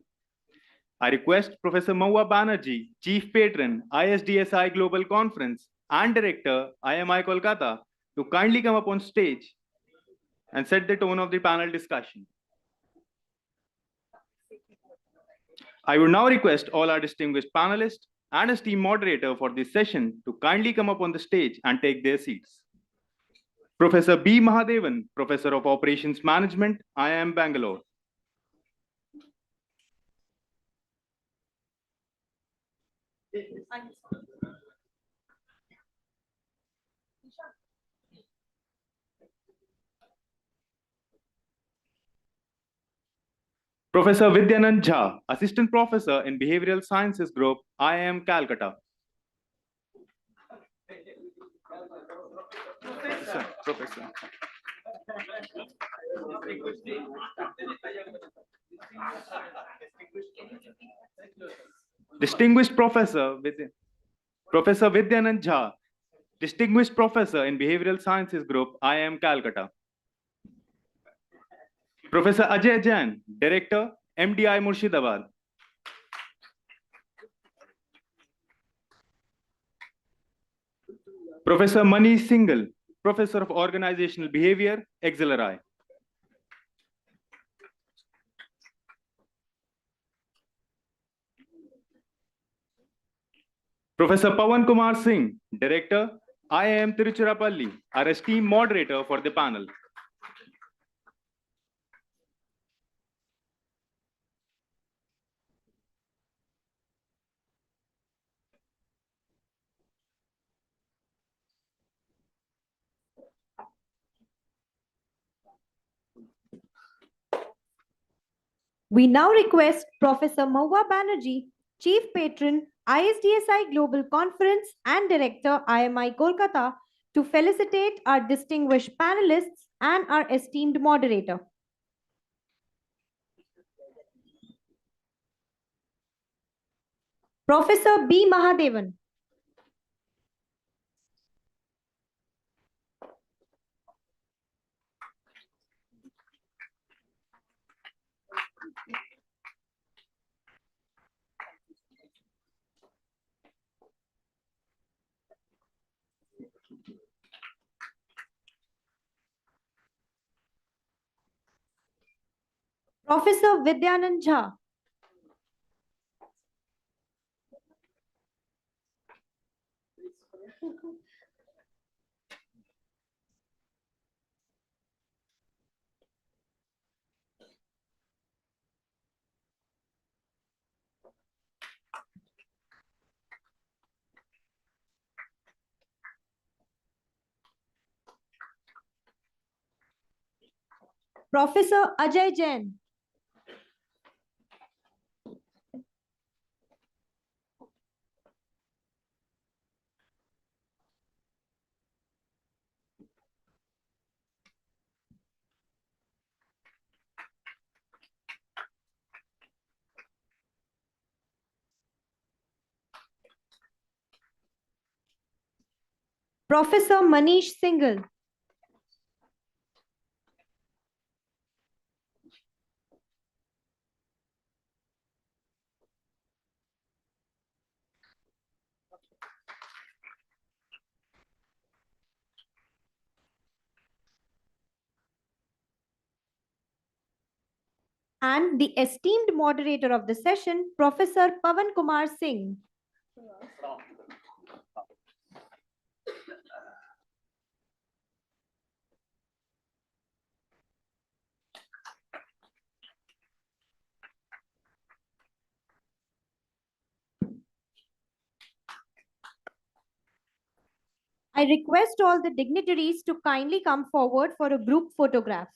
I request Professor Maua Banerjee, Chief Patron, ISDSI Global Conference, and Director, IMI Kolkata, to kindly come up on stage and set the tone of the panel discussion. I would now request all our distinguished panelists and esteemed moderator for this session to kindly come up on the stage and take their seats. Professor B. Mahadevan, Professor of Operations Management, IIM Bangalore. Professor Vidyanand Jha, Assistant Professor in Behavioral Sciences Group, IIM Calcutta. Professor. Distinguished Professor Vidyanand Jha, Distinguished Professor in Behavioral Sciences Group, IIM Calcutta. Professor Ajay Jain, Director, MDI Murshidabad. Professor Manish Singhal, Professor of Organizational Behavior, XLRI. Professor Pawan Kumar Singh, Director, IIM Tiruchirappalli, our esteemed moderator for the panel. We now request Professor Maua Banerjee, Chief Patron, ISDSI Global Conference and Director, IMI Kolkata, to felicitate our distinguished panelists and our esteemed moderator. Professor B. Mahadevan. Professor Vidyanand Jha. Professor Ajay Jain. Professor Manish Singhal. And the esteemed moderator of the session, Professor Pawan Kumar Singh. I request all the dignitaries to kindly come forward for a group photograph.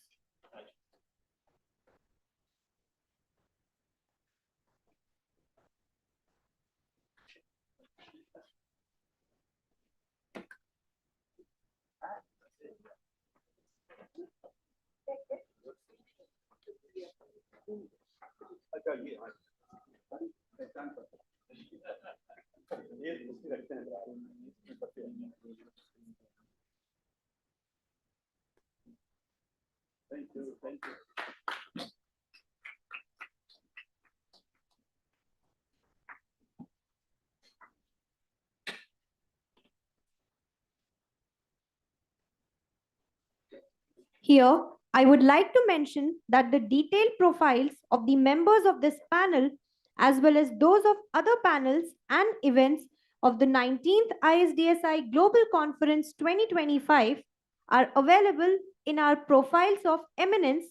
Here, I would like to mention that the detailed profiles of the members of this panel, as well as those of other panels and events of the 19th ISDSI Global Conference 2025 are available in our profiles of eminence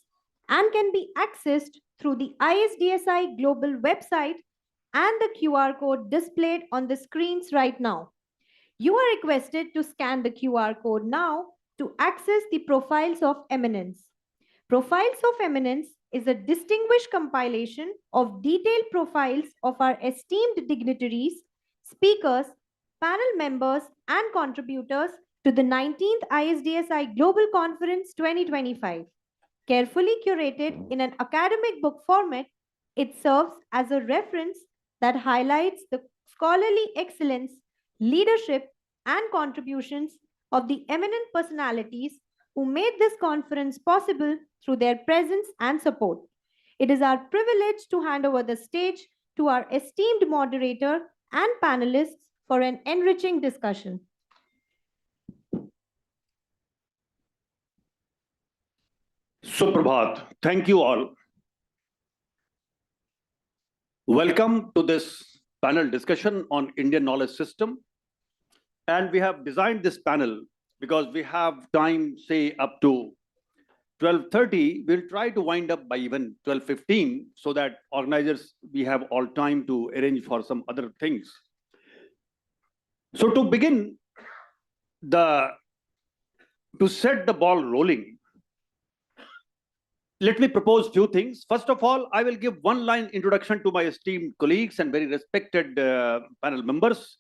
and can be accessed through the ISDSI Global website and the QR code displayed on the screens right now. You are requested to scan the QR code now to access the profiles of eminence. Profiles of Eminence is a distinguished compilation of detailed profiles of our esteemed dignitaries, speakers, panel members, and contributors to the 19th ISDSI Global Conference 2025. Carefully curated in an academic book format, it serves as a reference that highlights the scholarly excellence, leadership, and contributions of the eminent personalities who made this conference possible through their presence and support. It is our privilege to hand over the stage to our esteemed moderator and panelists for an enriching discussion. Suprabhat, thank you all. Welcome to this panel discussion on Indian knowledge system. And we have designed this panel because we have time, say, up to 12:30. We'll try to wind up by even 12:15 so that organizers, we have all time to arrange for some other things. So to begin, to set the ball rolling, let me propose few things. First of all, I will give one-line introduction to my esteemed colleagues and very respected panel members.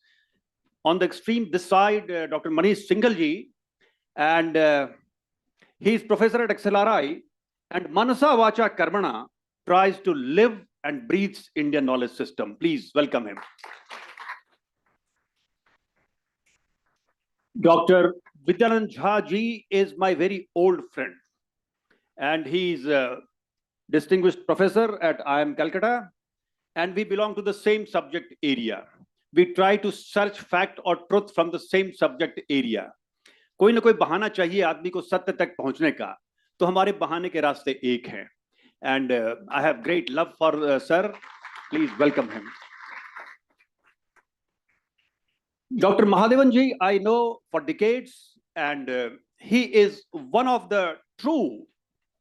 On the extreme this side, Dr. Manish Singhal ji, and he is professor at XLRI, and Manasa Vacha Karmana tries to live and breathes Indian knowledge system. Please welcome him. Dr. Vidyanand Jha ji is my very old friend, and he's a distinguished professor at IIM Kolkata, and we belong to the same subject area. We try to search fact or truth from the same subject area. कोई ना कोई बहाना चाहिए आदमी को सत्य तक पहुंचने का, तो हमारे बहाने के रास्ते एक हैं. And I have great love for sir. Please welcome him. Dr. Mahadevan ji, I know for decades, and he is one of the true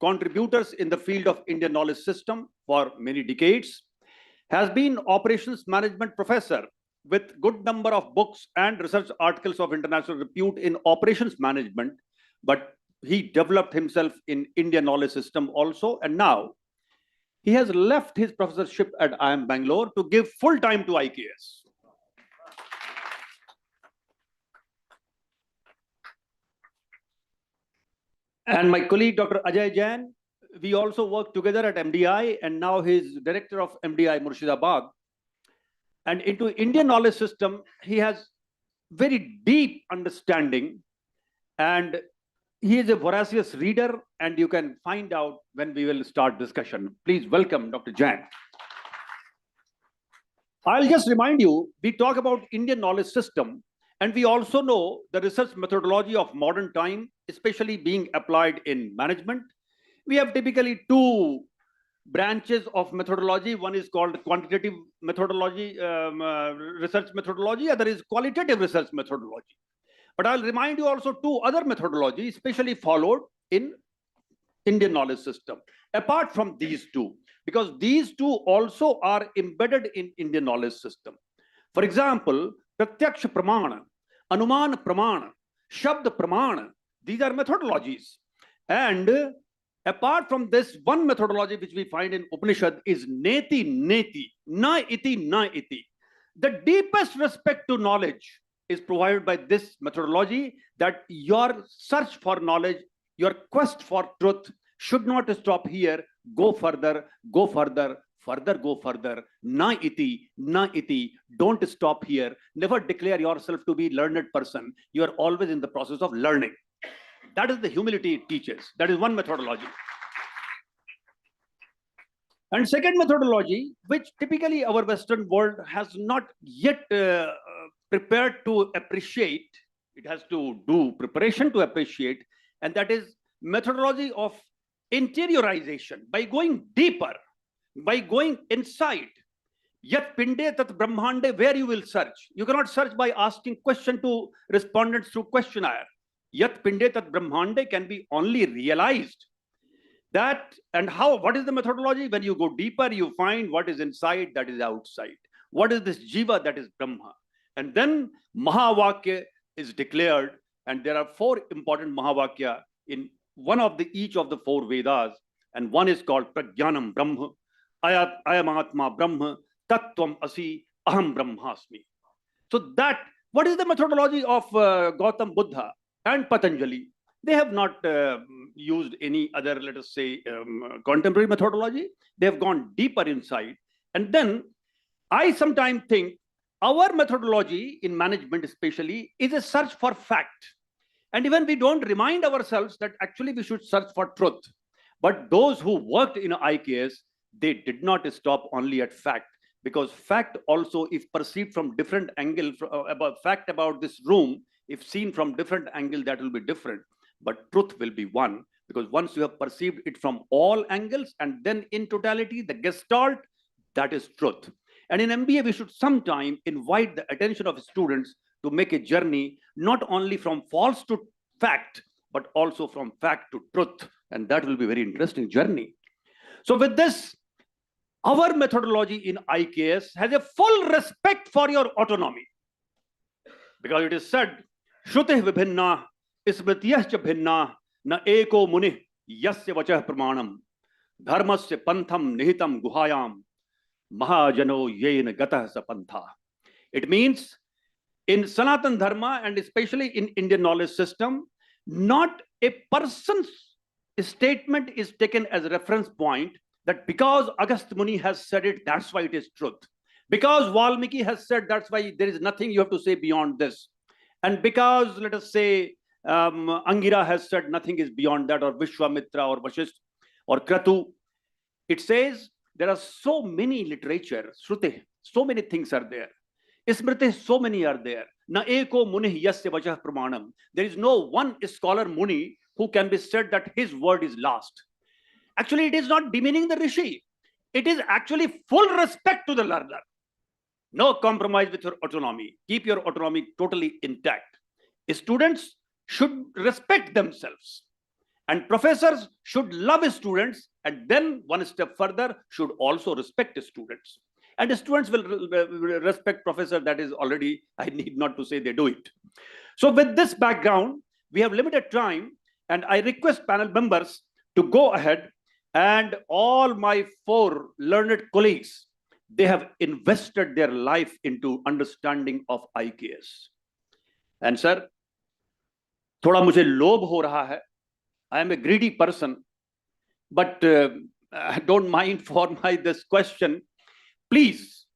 contributors in the field of Indian knowledge system for many decades, has been operations management professor with good number of books and research articles of international repute in operations management. But he developed himself in Indian knowledge system also, and now he has left his professorship at IIM Bangalore to give full time to IKS. And my colleague, Dr. Ajay Jain, we also work together at MDI, and now he's director of MDI Murshidabad. And into Indian knowledge system, he has very deep understanding, and he is a voracious reader, and you can find out when we will start discussion. Please welcome Dr. Jain. I'll just remind you, we talk about Indian knowledge system, and we also know the research methodology of modern time, especially being applied in management. We have typically two branches of methodology. One is called quantitative methodology, research methodology. Other is qualitative research methodology. But I'll remind you also two other methodologies, especially followed in Indian knowledge system, apart from these two, because these two also are embedded in Indian knowledge system. For example, Pratyaksha Pramana, Anuman Pramana, Shabd Pramana, these are methodologies. And apart from this, one methodology which we find in Upanishad is Neti Neti, Na Iti Na Iti. The deepest respect to knowledge is provided by this methodology, that your search for knowledge, your quest for truth should not stop here. Go further, go further, further go further. Na iti, na iti. Don't stop here. Never declare yourself to be learned person. You are always in the process of learning. That is the humility it teaches. That is one methodology. And second methodology, which typically our Western world has not yet prepared to appreciate, it has to do preparation to appreciate, and that is methodology of interiorization, by going deeper, by going inside. Yat pinde tat brahmande, where you will search. You cannot search by asking question to respondents through questionnaire. Yat pinde tat brahmande can be only realized. That, and how, what is the methodology? When you go deeper, you find what is inside, that is outside. What is this jiva, that is Brahma. And then Mahavakya is declared, and there are four important Mahavakya in one of each of the four Vedas, and one is called Prajnanam Brahma, Ayamatma Brahma, Tattvam Asi, Aham Brahmasmi. So that, what is the methodology of Gautam Buddha and Patanjali? They have not used any other, let us say, contemporary methodology. They have gone deeper inside. And then I sometimes think our methodology in management especially is a search for fact. And even we don't remind ourselves that actually we should search for truth. But those who worked in IKS, they did not stop only at fact, because fact also, if perceived from different angle, about fact about this room, if seen from different angle, that will be different. But truth will be one, because once you have perceived it from all angles, and then in totality, the gestalt, that is truth. And in MBA, we should sometime invite the attention of students to make a journey, not only from false to fact, but also from fact to truth. And that will be a very interesting journey. So with this, our methodology in IKS has a full respect for your autonomy. Because it is said, Shrutih vibhinna, Smritiyascha bhinna, na eko munih, yasya vachah pramanam, dharmasya pantham nihitam guhayam, mahajano yen gatah sapantha. It means in Sanatan Dharma, and especially in Indian knowledge system, not a person's statement is taken as a reference point, that because Agastya Muni has said it, that's why it is truth. Because Valmiki has said, that's why there is nothing you have to say beyond this. And because, let us say, Angira has said nothing is beyond that, or Vishwamitra, or Vashisht, or Kratu. It says there are so many literature, Shruti, so many things are there. Smriti, so many are there. Na eko munih yasya vachah pramanam. There is no one scholar Muni who can be said that his word is last. Actually, it is not demeaning the Rishi. It is actually full respect to the learner. No compromise with your autonomy. Keep your autonomy totally intact. Students should respect themselves. And professors should love students, and then one step further, should also respect students. And the students will respect professor, that is already, I need not to say they do it. So with this background, we have limited time, And I request panel members to go ahead, and all my 4 learned colleagues, they have invested their life into understanding of IKS. And sir, thoda mujhe lobh ho raha hai. I am a greedy person, but don't mind for this question. Please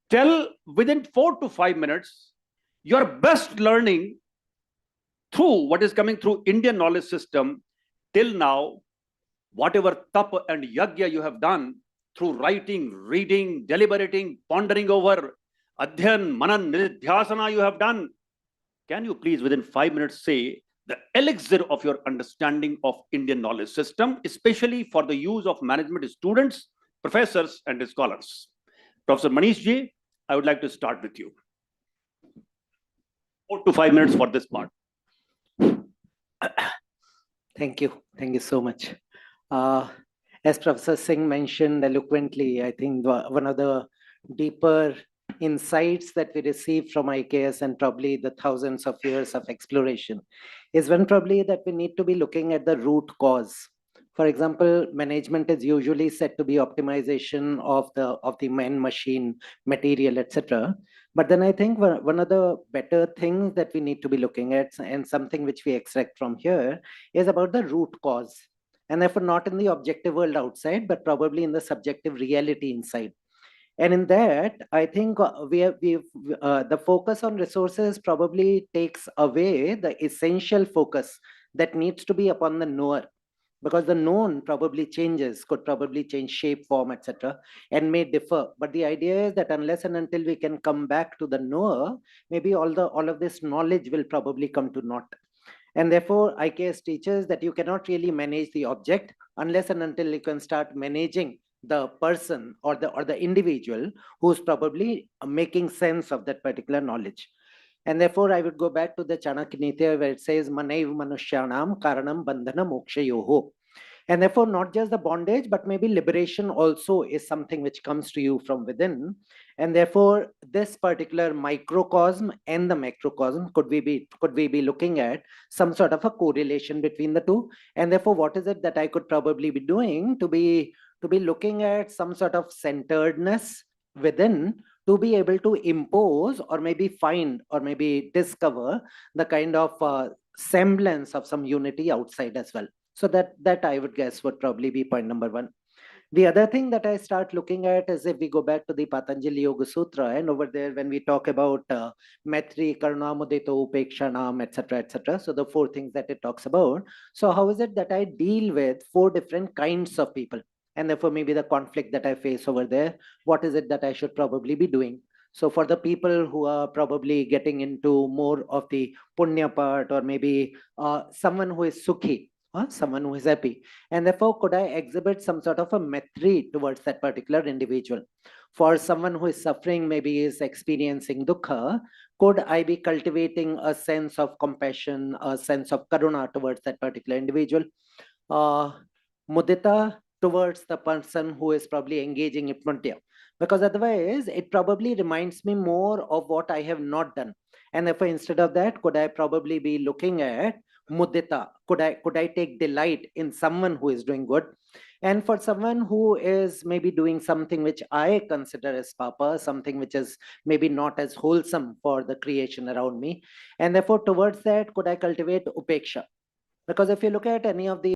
tell within 4 to 5 minutes your best learning through what is coming through Indian knowledge system till now, whatever tapa and yagya you have done through writing, reading, deliberating, pondering over, adhyan, manan, nidhyasana you have done. Can you please within 5 minutes say the elixir of your understanding of Indian knowledge system, especially for the use of management students, professors, and scholars? Professor Manish Ji, I would like to start with you. 4 to 5 minutes for this part. Thank you. Thank you so much. As Professor Singh mentioned eloquently, I think one of the deeper insights that we receive from IKS and probably the thousands of years of exploration is one probably that we need to be looking at the root cause. For example, management is usually said to be optimization of the man, machine, material, etc. But then I think one of the better things that we need to be looking at, and something which we extract from here, is about the root cause. And therefore not in the objective world outside, but probably in the subjective reality inside. And in that, I think the focus on resources probably takes away the essential focus that needs to be upon the knower, because the known probably changes, could probably change shape, form, etc., and may differ. But the idea is that unless and until we can come back to the knower, maybe all of this knowledge will probably come to naught. And therefore, IKS teaches that you cannot really manage the object unless and until you can start managing the person or the individual who's probably making sense of that particular knowledge. And therefore, I would go back to the Chanakya Niti where it says, Manaiv Manushyanam Karanam Bandhana Moksha Yoho. And therefore, not just the bondage, but maybe liberation also is something which comes to you from within. And therefore, this particular microcosm and the macrocosm, could we be looking at some sort of a correlation between the two? And therefore, what is it that I could probably be doing to be looking at some sort of centeredness within, to be able to impose or maybe find or maybe discover the kind of semblance of some unity outside as well. So that I would guess would probably be point number 1. The other thing that I start looking at is if we go back to the Patanjali Yoga Sutra, and over there when we talk about Maitri, Karuna, Mudita, Upekshanam, etc., etc. So the 4 things that it talks about. So how is it that I deal with 4 different kinds of people? And therefore maybe the conflict that I face over there, what is it that I should probably be doing? So for the people who are probably getting into more of the punya part, or maybe someone who is sukhi, someone who is happy, and therefore could I exhibit some sort of a maitri towards that particular individual? For someone who is suffering, maybe is experiencing dukkha, could I be cultivating a sense of compassion, a sense of karuna towards that particular individual? Mudita towards the person who is probably engaging in punya, because otherwise it probably reminds me more of what I have not done. And therefore instead of that, could I probably be looking at mudita? Could I take delight in someone who is doing good? And for someone who is maybe doing something which I consider as papa, something which is maybe not as wholesome for the creation around me, and therefore towards that, could I cultivate upeksha? Because if you look at any of the